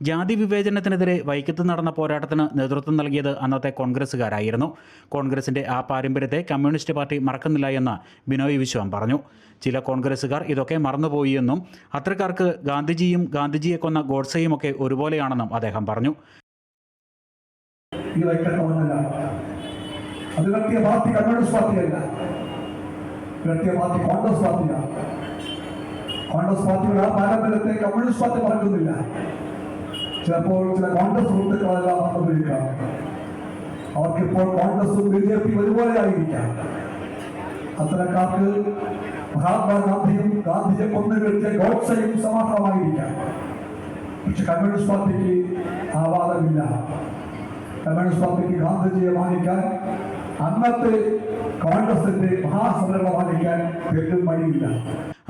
ജാതി വിവേചനത്തിനെതിരെ വൈക്കത്ത് നടന്ന പോരാട്ടത്തിന് നേതൃത്വം നൽകിയത് അന്നത്തെ കോൺഗ്രസുകാരായിരുന്നു. കോൺഗ്രസിന്റെ ആ പാരമ്പര്യത്തെ കമ്മ്യൂണിസ്റ്റ് പാർട്ടി മറക്കുന്നില്ല എന്ന് ബിനോയ് വിശ്വം പറഞ്ഞു. ചില കോൺഗ്രസുകാർ ഇതൊക്കെ മറന്നുപോയി എന്നും അത്തരക്കാർക്ക് ഗാന്ധിജിയും ഗാന്ധിജിയെ കൊന്ന ഗോഡ്സെയും ഒക്കെ ഒരുപോലെയാണെന്നും അദ്ദേഹം പറഞ്ഞു. കോൺഗ്രസ് പാർട്ടിയുടെ ആ പാരമ്പര്യത്തെ കമ്മ്യൂണിസ്റ്റ് പാർട്ടി മറക്കുന്നില്ല. ചിലപ്പോൾ ചില കോൺഗ്രസ് സുഹൃത്തുക്കളെല്ലാം മറന്നിരിക്കാം. അവർക്കിപ്പോൾ കോൺഗ്രസും BJP ഒരുപോലെ ആയിരിക്കാം. അത്തരക്കാർക്ക് മഹാത്മാഗാന്ധിയും ഗാന്ധിയെ കൊന്നുകളിച്ച ഗോഡ്സെയും സമാനമായിരിക്കാം. പക്ഷെ കമ്മ്യൂണിസ്റ്റ് പാർട്ടിക്ക് ആ വാദമില്ല. കമ്മ്യൂണിസ്റ്റ് പാർട്ടിക്ക് ഗാന്ധിജിയെ മാനിക്കാൻ, അന്നത്തെ കോൺഗ്രസിന്റെ മഹാസമരം മാനിക്കാൻ തെറ്റും വഴിയില്ല.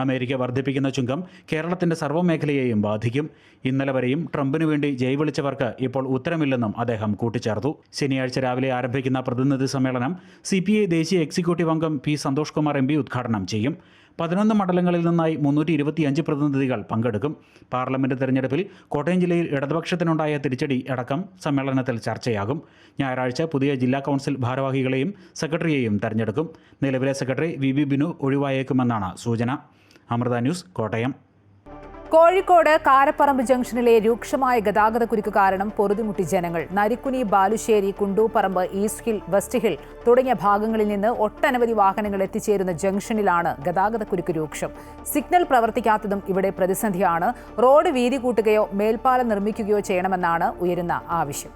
അമേരിക്ക വർദ്ധിപ്പിക്കുന്ന ചുങ്കം കേരളത്തിന്റെ സർവ്വമേഖലയെയും ബാധിക്കും. ഇന്നലെ വരെയും ട്രംപിന് വേണ്ടി ജയ് വിളിച്ചവർക്ക് ഇപ്പോൾ ഉത്തരമില്ലെന്നും അദ്ദേഹം കൂട്ടിച്ചേർത്തു. ശനിയാഴ്ച രാവിലെ ആരംഭിക്കുന്ന പ്രതിനിധി സമ്മേളനം CPI ദേശീയ എക്സിക്യൂട്ടീവ് അംഗം P സന്തോഷ് കുമാർ MP ഉദ്ഘാടനം ചെയ്യും. 11 മണ്ഡലങ്ങളിൽ നിന്നായി 325 പ്രതിനിധികൾ പങ്കെടുക്കും. പാർലമെന്റ് തെരഞ്ഞെടുപ്പിൽ കോട്ടയം ജില്ലയിൽ ഇടതുപക്ഷത്തിനുണ്ടായ തിരിച്ചടി അടക്കം സമ്മേളനത്തിൽ ചർച്ചയാകും. ഞായറാഴ്ച പുതിയ ജില്ലാ കൗൺസിൽ ഭാരവാഹികളെയും സെക്രട്ടറിയെയും തെരഞ്ഞെടുക്കും. നിലവിലെ സെക്രട്ടറി VB ബിനു ഒഴിവായേക്കുമെന്നാണ് സൂചന. അമൃത ന്യൂസ്, കോട്ടയം. കോഴിക്കോട് കാരപ്പറമ്പ് ജംഗ്ഷനിലെ രൂക്ഷമായ ഗതാഗതക്കുരുക്ക് കാരണം പൊറുതിമുട്ടി ജനങ്ങൾ. Narikkuni, Balussery, Kundooparamba, east hill, west hill തുടങ്ങിയ ഭാഗങ്ങളിൽ നിന്ന് ഒട്ടനവധി വാഹനങ്ങൾ എത്തിച്ചേരുന്ന ജംഗ്ഷനിലാണ് ഗതാഗതക്കുരുക്ക് രൂക്ഷം. സിഗ്നൽ പ്രവർത്തിക്കാത്തതും ഇവിടെ പ്രതിസന്ധിയാണ്. റോഡ് വീതി കൂട്ടുകയോ മേൽപ്പാലം നിർമ്മിക്കുകയോ ചെയ്യണമെന്നാണ് ഉയരുന്ന ആവശ്യം.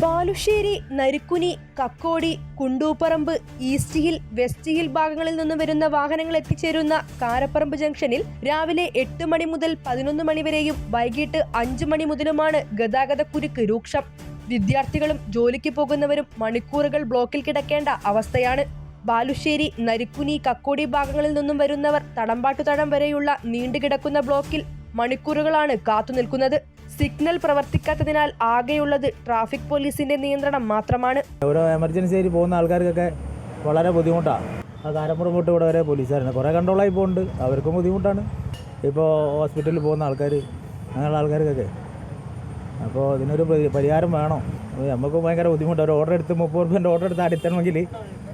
Balussery, Narikkuni, Kakkodi, Kundooparamba, east hill, west hill ഭാഗങ്ങളിൽ നിന്നും വരുന്ന വാഹനങ്ങൾ എത്തിച്ചേരുന്ന കാരപ്പറമ്പ് ജംഗ്ഷനിൽ രാവിലെ 8 മണി മുതൽ 11 മണി വരെയും വൈകിട്ട് 5 മണി മുതലുമാണ് ഗതാഗതക്കുരുക്ക് രൂക്ഷം. വിദ്യാർത്ഥികളും ജോലിക്ക് പോകുന്നവരും മണിക്കൂറുകൾ ബ്ലോക്കിൽ കിടക്കേണ്ട അവസ്ഥയാണ്. ബാലുശ്ശേരി, നരിക്കുനി, കക്കോടി ഭാഗങ്ങളിൽ നിന്നും വരുന്നവർ തടമ്പാട്ടുതടം വരെയുള്ള നീണ്ടുകിടക്കുന്ന ബ്ലോക്കിൽ മണിക്കൂറുകളാണ് കാത്തുനിൽക്കുന്നത്. സിഗ്നൽ പ്രവർത്തിക്കാത്തതിനാൽ ആകെയുള്ളത് ട്രാഫിക് പോലീസിന്റെ നിയന്ത്രണം മാത്രമാണ്. ഓരോ എമർജൻസി ആയിട്ട് പോകുന്ന ആൾക്കാർക്കൊക്കെ വളരെ ബുദ്ധിമുട്ടാണ്. ആ കാരപ്പുറം തൊട്ട് ഇവിടെ വരെ പോലീസുകാരുണ്ട്. കുറേ കൺട്രോളായി പോകുന്നുണ്ട്, അവർക്കും ബുദ്ധിമുട്ടാണ്. ഇപ്പോൾ ഹോസ്പിറ്റലിൽ പോകുന്ന ആൾക്കാർ, അങ്ങനെയുള്ള ആൾക്കാർക്കൊക്കെ. അപ്പോൾ ഇതിനൊരു പരിഹാരം വേണം. നമുക്ക് ഭയങ്കര ബുദ്ധിമുട്ടാണ്. ഒരു ഓർഡർ എടുത്ത് 30 രൂപേൻ്റെ ഓർഡർ എടുത്ത് അടിത്തണമെങ്കിൽ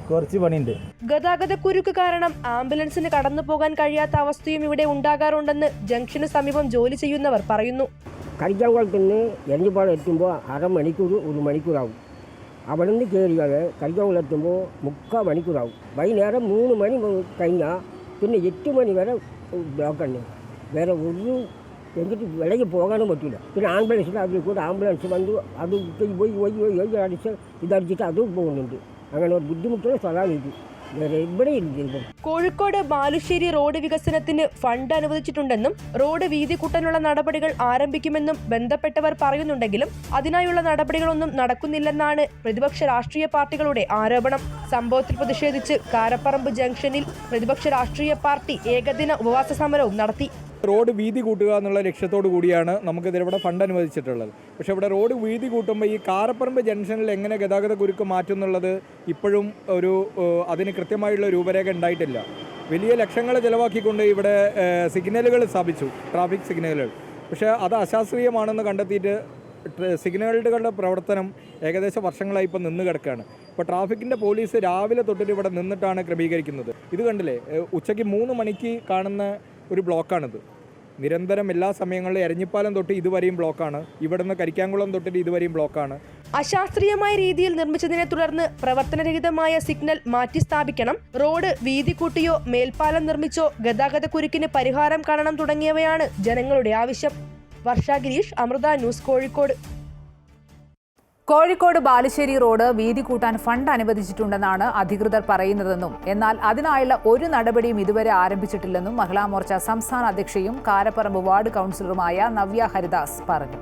കുറച്ച് പണിയുണ്ട്. ഗതാഗതക്കുരുക്ക് കാരണം ആംബുലൻസിന് കടന്നു പോകാൻ കഴിയാത്ത അവസ്ഥയും ഇവിടെ ഉണ്ടാകാറുണ്ടെന്ന് ജംഗ്ഷന് സമീപം ജോലി ചെയ്യുന്നവർ പറയുന്നു. കരിക്കാംകുളത്ത് നിന്ന് എരഞ്ഞിപ്പാട് എത്തുമ്പോൾ അരമണിക്കൂർ 1 മണിക്കൂറാവും. അവിടെ നിന്ന് കയറിയാൽ കരിക്കാംകുളം എത്തുമ്പോൾ 3/4 മണിക്കൂറാവും. വൈകുന്നേരം 3 മണി കഴിഞ്ഞാൽ പിന്നെ 8 മണി വരെ ബ്ലോക്കാണ്. വേറെ ഒരു എനിക്ക് വിലയ്ക്ക് പോകാനും പറ്റില്ല. പിന്നെ ആംബുലൻസിൽ അതിൽ കൂടെ ആംബുലൻസ് വന്നു, അത് പോയി അടിച്ച് ഇതടിച്ചിട്ട് അതും പോകുന്നുണ്ട്. അങ്ങനെ ഒരു ബുദ്ധിമുട്ടുള്ള സ്ഥലമാണ് ഇത്. വേറെ ഇവിടെ ഇല്ല. കോഴിക്കോട് ബാലുശ്ശേരി റോഡ് വികസനത്തിന് ഫണ്ട് അനുവദിച്ചിട്ടുണ്ടെന്നും റോഡ് വീതി കൂട്ടാനുള്ള നടപടികൾ ആരംഭിക്കുമെന്നും ബന്ധപ്പെട്ടവർ പറയുന്നുണ്ടെങ്കിലും അതിനായുള്ള നടപടികളൊന്നും നടക്കുന്നില്ലെന്നാണ് പ്രതിപക്ഷ രാഷ്ട്രീയ പാർട്ടികളുടെ ആരോപണം. സംഭവത്തിൽ പ്രതിഷേധിച്ച് കാരപ്പറമ്പ് ജംഗ്ഷനിൽ പ്രതിപക്ഷ രാഷ്ട്രീയ പാർട്ടി ഏകദിന ഉപവാസ സമരവും നടത്തി. റോഡ് വീതി കൂട്ടുക എന്നുള്ള ലക്ഷ്യത്തോടു കൂടിയാണ് നമുക്കിതിവിടെ ഫണ്ട് അനുവദിച്ചിട്ടുള്ളത്. പക്ഷേ ഇവിടെ റോഡ് വീതി കൂട്ടുമ്പോൾ ഈ കാരപ്പറമ്പ് ജംഗ്ഷനിൽ എങ്ങനെ ഗതാഗത കുരുക്ക് മാറ്റും എന്നുള്ളത് ഇപ്പോഴും അതിന് കൃത്യമായുള്ള രൂപരേഖ ഉണ്ടായിട്ടില്ല. വലിയ ലക്ഷങ്ങൾ ചിലവാക്കിക്കൊണ്ട് ഇവിടെ സിഗ്നലുകൾ സ്ഥാപിച്ചു, ട്രാഫിക് സിഗ്നലുകൾ. പക്ഷേ അത് അശാസ്ത്രീയമാണെന്ന് കണ്ടെത്തിയിട്ട് സിഗ്നലുകളുടെ പ്രവർത്തനം ഏകദേശം വർഷങ്ങളായി ഇപ്പോൾ നിന്ന് കിടക്കുകയാണ്. ഇപ്പോൾ ട്രാഫിക്കിൻ്റെ പോലീസ് രാവിലെ തൊട്ടിട്ട് ഇവിടെ നിന്നിട്ടാണ് ക്രമീകരിക്കുന്നത്. ഇത് കണ്ടില്ലേ, ഉച്ചയ്ക്ക് 3 മണിക്ക് കാണുന്ന ഒരു ബ്ലോക്കാണിത്. നിരന്തരം എല്ലാ സമയങ്ങളിലും എരഞ്ഞിപ്പാലം തൊട്ട് ഇതുവരെയും ബ്ലോക്കാണ്. ഇവിടുന്ന് കരിക്കാംകുളം തൊട്ടിട്ട് ഇതുവരെയും ബ്ലോക്കാണ്. അശാസ്ത്രീയമായ രീതിയിൽ നിർമ്മിച്ചതിനെ തുടർന്ന് പ്രവർത്തനരഹിതമായ സിഗ്നൽ മാറ്റി സ്ഥാപിക്കണം, റോഡ് വീതി കൂട്ടിയോ മേൽപ്പാലം നിർമ്മിച്ചോ ഗതാഗത കുരുക്കിന് പരിഹാരം കാണണം തുടങ്ങിയവയാണ് ജനങ്ങളുടെ ആവശ്യം. വർഷ ഗിരീഷ്, അമൃത ന്യൂസ്, കോഴിക്കോട്. കോഴിക്കോട് ബാലുശ്ശേരി റോഡ് വീതി കൂട്ടാൻ ഫണ്ട് അനുവദിച്ചിട്ടുണ്ടെന്നാണ് അധികൃതർ പറയുന്നതെന്നും എന്നാൽ അതിനായുള്ള ഒരു നടപടിയും ഇതുവരെ ആരംഭിച്ചിട്ടില്ലെന്നും മഹിളാ മോർച്ച സംസ്ഥാന അധ്യക്ഷയും കാരപ്പറമ്പ് വാർഡ് കൗൺസിലറുമായ നവ്യ ഹരിദാസ് പറഞ്ഞു.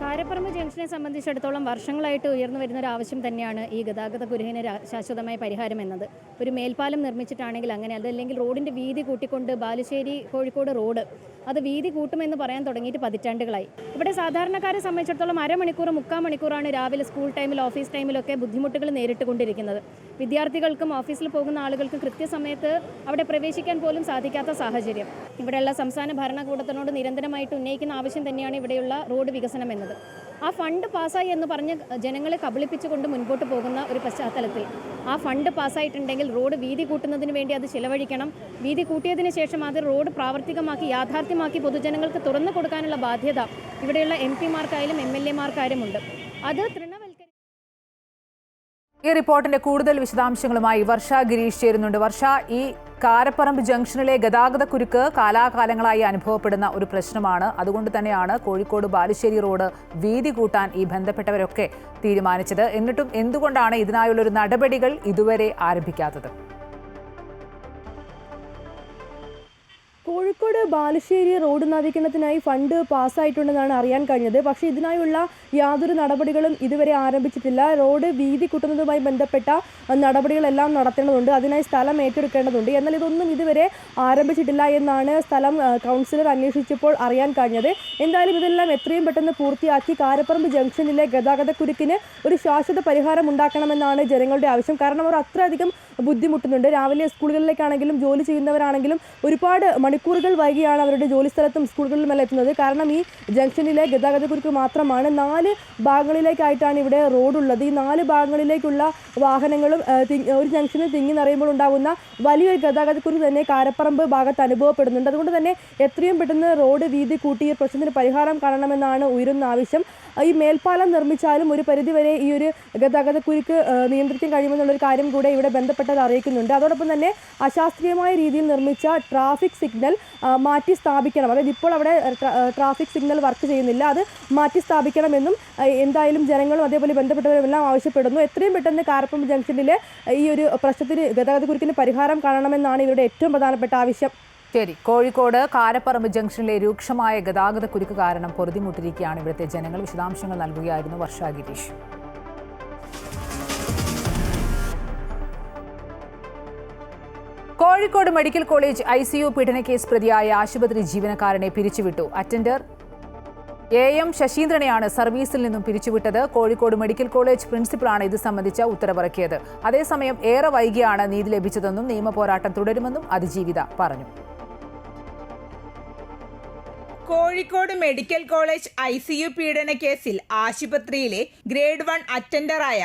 കാരപ്പറമ്പ് ജംഗ്ഷനെ സംബന്ധിച്ചിടത്തോളം വർഷങ്ങളായിട്ട് ഉയർന്നു വരുന്ന ഒരു ആവശ്യം തന്നെയാണ് ഈ ഗതാഗത കുരുക്കിന് ശാശ്വതമായ പരിഹാരം എന്നത്. ഒരു മേൽപ്പാലം നിർമ്മിച്ചിട്ടാണെങ്കിൽ അങ്ങനെ, അതല്ലെങ്കിൽ റോഡിൻ്റെ വീതി കൂട്ടിക്കൊണ്ട് ബാലുശ്ശേരി കോഴിക്കോട് റോഡ് അത് വീതി കൂട്ടുമെന്ന് പറയാൻ തുടങ്ങിയിട്ട് പതിറ്റാണ്ടുകളായി. ഇവിടെ സാധാരണക്കാരെ സംബന്ധിച്ചിടത്തോളം അരമണിക്കൂർ 3/4 മണിക്കൂറാണ് രാവിലെ സ്കൂൾ ടൈമിൽ, ഓഫീസ് ടൈമിലൊക്കെ ബുദ്ധിമുട്ടുകൾ നേരിട്ടുകൊണ്ടിരിക്കുന്നത്. വിദ്യാർത്ഥികൾക്കും ഓഫീസിൽ പോകുന്ന ആളുകൾക്കും കൃത്യസമയത്ത് അവിടെ പ്രവേശിക്കാൻ പോലും സാധിക്കാത്ത സാഹചര്യം. ഇവിടെയുള്ള സംസ്ഥാന ഭരണകൂടത്തിനോട് നിരന്തരമായിട്ട് ഉന്നയിക്കുന്ന ആവശ്യം തന്നെയാണ് ഇവിടെയുള്ള റോഡ് വികസനം എന്നത്. ആ ഫണ്ട് പാസ്സായി എന്ന് പറഞ്ഞ് ജനങ്ങളെ കബളിപ്പിച്ചുകൊണ്ട് മുൻപോട്ട് പോകുന്ന ഒരു പശ്ചാത്തലത്തിൽ ആ ഫണ്ട് പാസ്സായിട്ടുണ്ടെങ്കിൽ റോഡ് വീതി കൂട്ടുന്നതിന് വേണ്ടി അത് ചിലവഴിക്കണം. വീതി കൂട്ടിയതിന് ശേഷം അത് റോഡ് പ്രാവർത്തികമാക്കി യാഥാർത്ഥ്യമാക്കി പൊതുജനങ്ങൾക്ക് തുറന്നു കൊടുക്കാനുള്ള ബാധ്യത ഇവിടെയുള്ള MP-മാർക്കായാലും MLA-മാർക്കായാലും ഉണ്ട്. അത് ഈ റിപ്പോർട്ടിന്റെ കൂടുതൽ വിശദാംശങ്ങളുമായി വർഷ ഗിരീഷ് ചേരുന്നുണ്ട്. വർഷ, ഈ കാരപ്പറമ്പ് ജംഗ്ഷനിലെ ഗതാഗത കുരുക്ക് കാലാകാലങ്ങളായി അനുഭവപ്പെടുന്ന ഒരു പ്രശ്നമാണ്. അതുകൊണ്ട് തന്നെയാണ് കോഴിക്കോട് ബാലുശ്ശേരി റോഡ് വീതി കൂട്ടാൻ ഈ ബന്ധപ്പെട്ടവരൊക്കെ തീരുമാനിച്ചത്. എന്നിട്ടും എന്തുകൊണ്ടാണ് ഇതിനായുള്ളൊരു നടപടികൾ ഇതുവരെ ആരംഭിക്കാത്തത്? കോഴിക്കോട് ബാലുശ്ശേരി റോഡ് നവീകരണത്തിനായി ഫണ്ട് പാസ്സായിട്ടുണ്ടെന്നാണ് അറിയാൻ കഴിഞ്ഞത്. പക്ഷേ ഇതിനായുള്ള യാതൊരു നടപടികളും ഇതുവരെ ആരംഭിച്ചിട്ടില്ല. റോഡ് വീതി കൂട്ടുന്നതുമായി ബന്ധപ്പെട്ട നടപടികളെല്ലാം നടത്തേണ്ടതുണ്ട്, അതിനായി സ്ഥലം ഏറ്റെടുക്കേണ്ടതുണ്ട്. എന്നാൽ ഇതൊന്നും ഇതുവരെ ആരംഭിച്ചിട്ടില്ല എന്നാണ് സ്ഥലം കൗൺസിലർ അന്വേഷിച്ചപ്പോൾ അറിയാൻ കഴിഞ്ഞത്. എന്തായാലും ഇതെല്ലാം എത്രയും പെട്ടെന്ന് പൂർത്തിയാക്കി കാരപ്പറമ്പ് ജംഗ്ഷനിലെ ഗതാഗത കുരുക്കിന് ഒരു ശാശ്വത പരിഹാരം ഉണ്ടാക്കണമെന്നാണ് ജനങ്ങളുടെ ആവശ്യം. കാരണം അവർ അത്രയധികം ബുദ്ധിമുട്ടുന്നുണ്ട്. രാവിലെ സ്കൂളുകളിലേക്കാണെങ്കിലും ജോലി ചെയ്യുന്നവരാണെങ്കിലും ഒരുപാട് മണിക്കൂറുകൾ വൈകിയാണ് അവരുടെ ജോലിസ്ഥലത്തും സ്കൂളുകളിലുമെല്ലാം എത്തുന്നത്. കാരണം ഈ ജംഗ്ഷനിലെ ഗതാഗത കുരുക്ക് മാത്രമാണ്. 4 ഭാഗങ്ങളിലേക്കായിട്ടാണ് ഇവിടെ റോഡുള്ളത്. ഈ 4 ഭാഗങ്ങളിലേക്കുള്ള വാഹനങ്ങളും ഒരു ജംഗ്ഷനിൽ തിങ്ങി നിറയുമ്പോൾ ഉണ്ടാകുന്ന വലിയൊരു ഗതാഗത കുരുക്ക് തന്നെ കാരപ്പറമ്പ് ഭാഗത്ത് അനുഭവപ്പെടുന്നുണ്ട്. അതുകൊണ്ട് തന്നെ എത്രയും പെട്ടെന്ന് റോഡ് വീതി കൂട്ടി ഈ പ്രശ്നത്തിന് പരിഹാരം കാണണമെന്നാണ് ഉയരുന്ന ആവശ്യം. ഈ മേൽപ്പാലം നിർമ്മിച്ചാലും ഒരു പരിധിവരെ ഈ ഒരു ഗതാഗത കുരുക്ക് നിയന്ത്രിക്കാൻ കഴിയുമെന്നുള്ളൊരു കാര്യം കൂടെ ഇവിടെ ബന്ധപ്പെട്ടത് അറിയിക്കുന്നുണ്ട്. അതോടൊപ്പം തന്നെ അശാസ്ത്രീയമായ രീതിയിൽ നിർമ്മിച്ച ട്രാഫിക് സിഗ്നൽ മാറ്റി സ്ഥാപിക്കണം. അതായത് ഇപ്പോൾ അവിടെ ട്രാഫിക് സിഗ്നൽ വർക്ക് ചെയ്യുന്നില്ല, അത് മാറ്റി സ്ഥാപിക്കണമെന്നും എന്തായാലും ജനങ്ങളും അതേപോലെ ബന്ധപ്പെട്ടവരെല്ലാം ആവശ്യപ്പെടുന്നു. എത്രയും പെട്ടെന്ന് കാരപ്പറമ്പ് ജംഗ്ഷനിലെ ഈ ഒരു പ്രശ്നത്തിന് ഗതാഗത കുരുക്കിന് പരിഹാരം കാണണമെന്നാണ് ഇവരുടെ ഏറ്റവും പ്രധാനപ്പെട്ട ആവശ്യം. ശരി, കോഴിക്കോട് കാരപ്പറമ്പ് ജംഗ്ഷനിലെ രൂക്ഷമായ ഗതാഗത കുരുക്ക് കാരണം പൊറുതിമുട്ടിരിക്കുകയാണ് ഇവിടുത്തെ ജനങ്ങൾ. വിശദാംശങ്ങൾ നൽകുകയായിരുന്നു Varsha Gireesh. Kozhikode medical college ICU പീഡനക്കേസ് പ്രതിയായ ആശുപത്രി ജീവനക്കാരനെ പിരിച്ചുവിട്ടു. അറ്റൻഡർ AM ശശീന്ദ്രനെയാണ് സർവീസിൽ നിന്നും പിരിച്ചുവിട്ടത്. കോഴിക്കോട് മെഡിക്കൽ കോളേജ് പ്രിൻസിപ്പലാണ് ഇത് സംബന്ധിച്ച ഉത്തരവിറക്കിയത്. അതേസമയം ഏറെ വൈകിയാണ് നീതി ലഭിച്ചതെന്നും നിയമപോരാട്ടം തുടരുമെന്നും അതിജീവിത പറഞ്ഞു. കോഴിക്കോട് മെഡിക്കൽ കോളേജ് ICU പീഡന കേസിൽ ആശുപത്രിയിലെ ഗ്രേഡ് 1 അറ്റൻഡറായ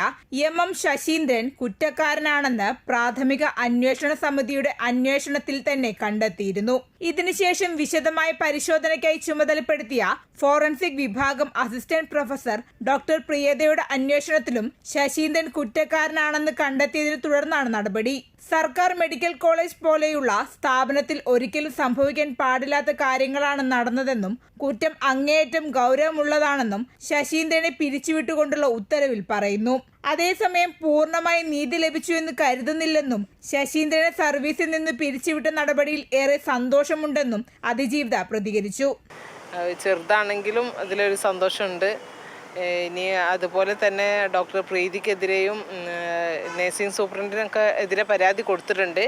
MM ശശീന്ദ്രൻ കുറ്റക്കാരനാണെന്ന് പ്രാഥമിക അന്വേഷണ സമിതിയുടെ അന്വേഷണത്തിൽ തന്നെ കണ്ടെത്തിയിരുന്നു. ഇതിനുശേഷം വിശദമായ പരിശോധനയ്ക്കായി ചുമതലപ്പെടുത്തിയ ഫോറൻസിക് വിഭാഗം അസിസ്റ്റന്റ് പ്രൊഫസർ ഡോക്ടർ പ്രിയതയുടെ അന്വേഷണത്തിലും ശശീന്ദ്രൻ കുറ്റക്കാരനാണെന്ന് കണ്ടെത്തിയതിനെ തുടർന്നാണ് നടപടി. സർക്കാർ മെഡിക്കൽ കോളേജ് പോലെയുള്ള സ്ഥാപനത്തിൽ ഒരിക്കലും സംഭവിക്കാൻ പാടില്ലാത്ത കാര്യങ്ങളാണ് നടന്നതെന്നും കുറ്റം അങ്ങേയറ്റം ഗൗരവമുള്ളതാണെന്നും ശശീന്ദ്രനെ പിരിച്ചുവിട്ടുകൊണ്ടുള്ള ഉത്തരവിൽ പറയുന്നു. അതേസമയം പൂർണ്ണമായി നീതി ലഭിച്ചു എന്ന് കരുതുന്നില്ലെന്നും ശശീന്ദ്രനെ സർവീസിൽ നിന്ന് പിരിച്ചുവിട്ട നടപടിയിൽ ഏറെ സന്തോഷമുണ്ടെന്നും അതിജീവിത പ്രതികരിച്ചു. ചെറുതാണെങ്കിലും അതിലൊരു സന്തോഷമുണ്ട്. ഇനി അതുപോലെ തന്നെ ഡോക്ടർ പ്രീതിക്കെതിരെയും നഴ്സിംഗ് സൂപ്രണ്ടിനൊക്കെ എതിരെ പരാതി കൊടുത്തിട്ടുണ്ട്.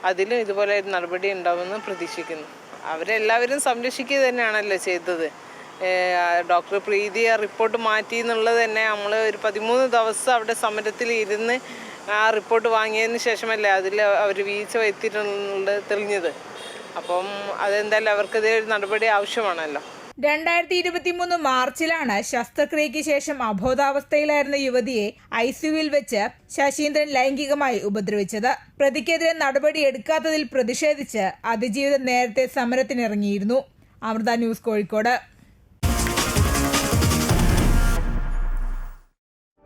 അതിലും ഇതുപോലെ ഒരു നടപടി ഉണ്ടാവുമെന്ന് പ്രതീക്ഷിക്കുന്നു. അവരെല്ലാവരും സംരക്ഷിക്കുക തന്നെയാണല്ലോ ചെയ്തത്. ഡോക്ടർ പ്രീതി റിപ്പോർട്ട് മാറ്റി എന്നുള്ളത് തന്നെ നമ്മൾ ഒരു 13 ദിവസം അവിടെ സമരത്തിൽ ഇരുന്ന് ആ റിപ്പോർട്ട് വാങ്ങിയതിന് ശേഷമല്ലേ അതിൽ അവർ വീഴ്ച വരുത്തിയിട്ടുള്ളത് തെളിഞ്ഞത്. അപ്പം അതെന്തായാലും അവർക്കെതിരെ ഒരു നടപടി ആവശ്യമാണല്ലോ. 2023 മാർച്ചിലാണ് ശസ്ത്രക്രിയയ്ക്ക് ശേഷം അബോധാവസ്ഥയിലായിരുന്ന യുവതിയെ ICUവിൽ വെച്ച് ശശീന്ദ്രൻ ലൈംഗികമായി ഉപദ്രവിച്ചത്. പ്രതിക്കെതിരെ നടപടി എടുക്കാത്തതിൽ പ്രതിഷേധിച്ച് അതിജീവിത നേരത്തെ സമരത്തിനിറങ്ങിയിരുന്നു. അമൃത ന്യൂസ്, കോഴിക്കോട്.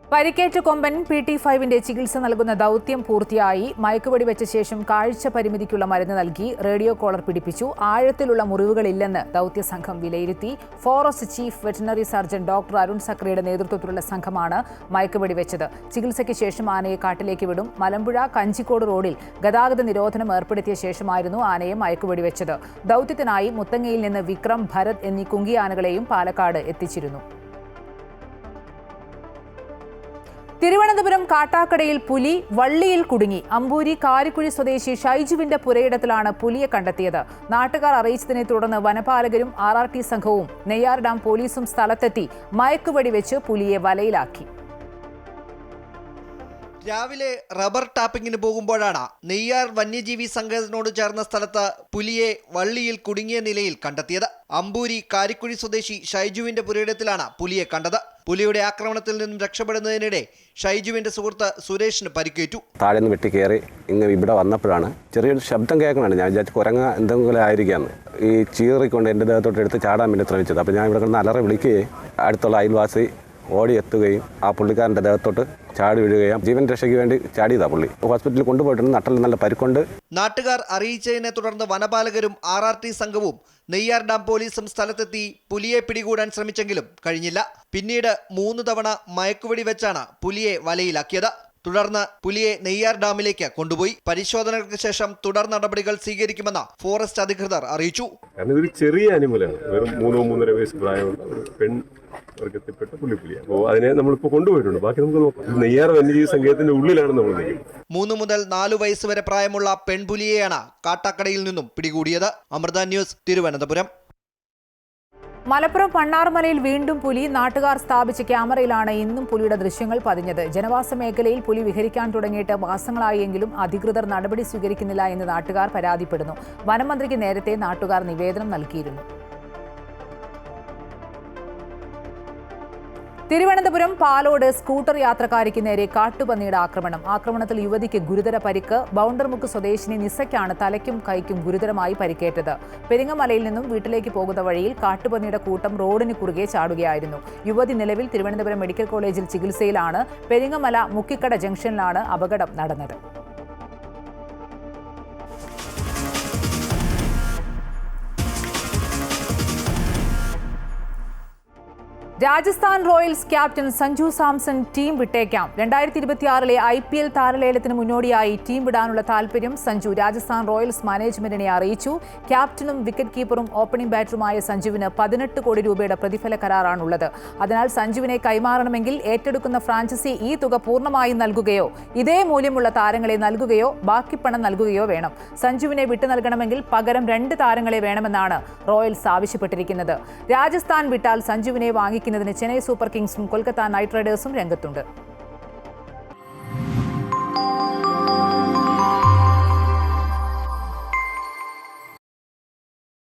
പരിക്കേറ്റ കൊമ്പൻ PT5 ചികിത്സ നൽകുന്ന ദൗത്യം പൂർത്തിയായി. മയക്കുവെടി വെച്ച ശേഷം കാഴ്ച പരിമിതിക്കുള്ള മരുന്ന് നൽകി റേഡിയോ കോളർ പിടിപ്പിച്ചു. ആഴത്തിലുള്ള മുറിവുകളില്ലെന്ന് ദൗത്യസംഘം വിലയിരുത്തി. Forest chief veterinary surgeon doctor Arun സക്രയുടെ നേതൃത്വത്തിലുള്ള സംഘമാണ് മയക്കുവെടി വെച്ചത്. ചികിത്സയ്ക്ക് ശേഷം ആനയെ കാട്ടിലേക്ക് വിടും. മലമ്പുഴ കഞ്ചിക്കോട് റോഡിൽ ഗതാഗത നിരോധനം ഏർപ്പെടുത്തിയ ശേഷമായിരുന്നു ആനയെ മയക്കുവെടി വെച്ചത്. ദൗത്യത്തിനായി മുത്തങ്ങയിൽ നിന്ന് വിക്രം, ഭരത് എന്നീ കുങ്കിയാനകളെയും പാലക്കാട് എത്തിച്ചിരുന്നു. തിരുവനന്തപുരം കാട്ടാക്കടയിൽ പുലി വള്ളിയിൽ കുടുങ്ങി. അമ്പൂരി കാരിക്കുഴി സ്വദേശി ഷൈജുവിന്റെ പുരയിടത്തിലാണ് പുലിയെ കണ്ടെത്തിയത്. നാട്ടുകാർ അറിയിച്ചതിനെ തുടർന്ന് വനപാലകരും RRT സംഘവും നെയ്യാർ ഡാം പോലീസും സ്ഥലത്തെത്തി മയക്കുവെടി വെച്ച് പുലിയെ വലയിലാക്കി. രാവിലെ റബ്ബർ ടാപ്പിങ്ങിന് പോകുമ്പോഴാണ് നെയ്യാർ വന്യജീവി സങ്കേതത്തിനോട് ചേർന്ന സ്ഥലത്ത് പുലിയെ വള്ളിയിൽ കുടുങ്ങിയ നിലയിൽ കണ്ടെത്തിയത്. അമ്പൂരി കാരിക്കുഴി സ്വദേശി ഷൈജുവിന്റെ പുരയിടത്തിലാണ് പുലിയെ കണ്ടത്. പുലിയുടെ ആക്രമണത്തിൽ നിന്നും രക്ഷപ്പെടുന്നതിനിടെ ഷൈജുവിന്റെ സുഹൃത്ത് സുരേഷിന് പരിക്കേറ്റു. താഴെ നിന്ന് വെട്ടി കയറി ഇങ്ങനെ ഇവിടെ വന്നപ്പോഴാണ് ചെറിയൊരു ശബ്ദം കേൾക്കണമാണ്. ഞാൻ വിചാരിച്ചു കുരങ്ങ എന്തെങ്കിലും ആയിരിക്കാമെന്ന്. ഈ ചീറിക്കൊണ്ട് എൻ്റെ ദേഹത്തോട്ട് എടുത്ത് ചാടാൻ വേണ്ടി ശ്രമിച്ചത്. അപ്പോൾ ഞാൻ ഇവിടെ കിടന്ന് അലറി വിളിക്കുകയും അടുത്തുള്ള അയൽവാസി ഓടി എത്തുകയും ആ പുള്ളിക്കാരൻ്റെ ദേഹത്തോട്ട് ചാടി വീഴുകയും ജീവൻ രക്ഷയ്ക്ക് വേണ്ടി ചാടിയതാ പുള്ളി. ഹോസ്പിറ്റലിൽ കൊണ്ടുപോയിട്ടുണ്ട്. നട്ടലിൽ നല്ല പരിക്കുണ്ട്. നാട്ടുകാർ അറിയിച്ചതിനെ തുടർന്ന് വനപാലകരും RRT സംഘവും നെയ്യാർ ഡാം പോലീസും സ്ഥലത്തെത്തി പുലിയെ പിടികൂടാൻ ശ്രമിച്ചെങ്കിലും കഴിഞ്ഞില്ല. പിന്നീട് 3 തവണ മയക്കുവെടി വെച്ചാണ് പുലിയെ വലയിലാക്കിയത്. തുടർന്ന് പുലിയെ നെയ്യാർ ഡാമിലേക്ക് കൊണ്ടുപോയി. പരിശോധനകൾക്ക് ശേഷം തുടർ നടപടികൾ സ്വീകരിക്കുമെന്ന് ഫോറസ്റ്റ് അധികൃതർ അറിയിച്ചു. ഇതൊരു ചെറിയ ആനിമലാണ്. വെറും 3-3.5 വയസ്സ് പ്രായമുള്ള ഒരു വർഗത്തിൽപ്പെട്ട പുലിയാണ്. അപ്പോൾ അതിനെ നമ്മളിപ്പോൾ കൊണ്ടുപോയിട്ടുണ്ട്. ബാക്കി നമുക്ക് നോക്കാം. നെയ്യാർ വന്യജീവി സങ്കേതത്തിന്റെ ഉള്ളിലാണ് നമ്മൾ നിൽക്കുന്നത്. 3 മുതൽ 4 വയസ്സ് വരെ പ്രായമുള്ള പെൺപുലിയെയാണ് കാട്ടാക്കടയിൽ നിന്നും പിടികൂടിയത്. അമൃത ന്യൂസ്, തിരുവനന്തപുരം. മലപ്പുറം പണ്ണാർമലയിൽ വീണ്ടും പുലി. നാട്ടുകാർ സ്ഥാപിച്ച ക്യാമറയിലാണ് ഇന്നും പുലിയുടെ ദൃശ്യങ്ങൾ പതിഞ്ഞത്. ജനവാസ മേഖലയിൽ പുലി വിഹരിക്കാൻ തുടങ്ങിയിട്ട് മാസങ്ങളായെങ്കിലും അധികൃതർ നടപടി സ്വീകരിക്കുന്നില്ല എന്ന് നാട്ടുകാർ പരാതിപ്പെടുന്നു. വനമന്ത്രിക്ക് നേരത്തെ നാട്ടുകാർ നിവേദനം നൽകിയിരുന്നു. തിരുവനന്തപുരം പാലോട് സ്കൂട്ടർ യാത്രക്കാരിക്ക് നേരെ കാട്ടുപന്നിയുടെ ആക്രമണത്തിൽ യുവതിക്ക് ഗുരുതര പരിക്ക്. ബൗണ്ടർമുക്ക് സ്വദേശിനി നിസയ്ക്കാണ് തലയ്ക്കും കൈക്കും ഗുരുതരമായി പരിക്കേറ്റത്. പെരിങ്ങമലയിൽ നിന്നും വീട്ടിലേക്ക് പോകുന്ന വഴിയിൽ കാട്ടുപന്നിയുടെ കൂട്ടം റോഡിന് കുറുകെ ചാടുകയായിരുന്നു. യുവതി നിലവിൽ തിരുവനന്തപുരം മെഡിക്കൽ കോളേജിൽ ചികിത്സയിലാണ്. പെരിങ്ങമല മുക്കിക്കട ജംഗ്ഷനിലാണ് അപകടം നടന്നത്. Rajasthan Royals captain Sanju Samson team വിട്ടേക്കാം. 2026 IPL താരലേലത്തിന് മുന്നോടിയായി ടീം വിടാനുള്ള താൽപര്യം സഞ്ജു രാജസ്ഥാൻ റോയൽസ് മാനേജ്മെന്റിനെ അറിയിച്ചു. ക്യാപ്റ്റനും വിക്കറ്റ് കീപ്പറും ഓപ്പണിംഗ് ബാറ്ററുമായ സഞ്ജുവിന് 18 കോടി രൂപയുടെ പ്രതിഫല കരാറാണുള്ളത്. അതിനാൽ സഞ്ജുവിനെ കൈമാറണമെങ്കിൽ ഏറ്റെടുക്കുന്ന ഫ്രാഞ്ചൈസി ഈ തുക പൂർണ്ണമായും നൽകുകയോ ഇതേ മൂല്യമുള്ള താരങ്ങളെ നൽകുകയോ ബാക്കി പണം നൽകുകയോ വേണം. സഞ്ജുവിനെ വിട്ടു നൽകണമെങ്കിൽ പകരം 2 താരങ്ങളെ വേണമെന്നാണ് റോയൽസ് ആവശ്യപ്പെട്ടിരിക്കുന്നത്. രാജസ്ഥാൻ വിട്ടാൽ സഞ്ജുവിനെ വാങ്ങിക്കുന്നതിന് ചെന്നൈ സൂപ്പർ കിങ്സും കൊൽക്കത്ത നൈറ്റ് റൈഡേഴ്സും രംഗത്തുണ്ട്.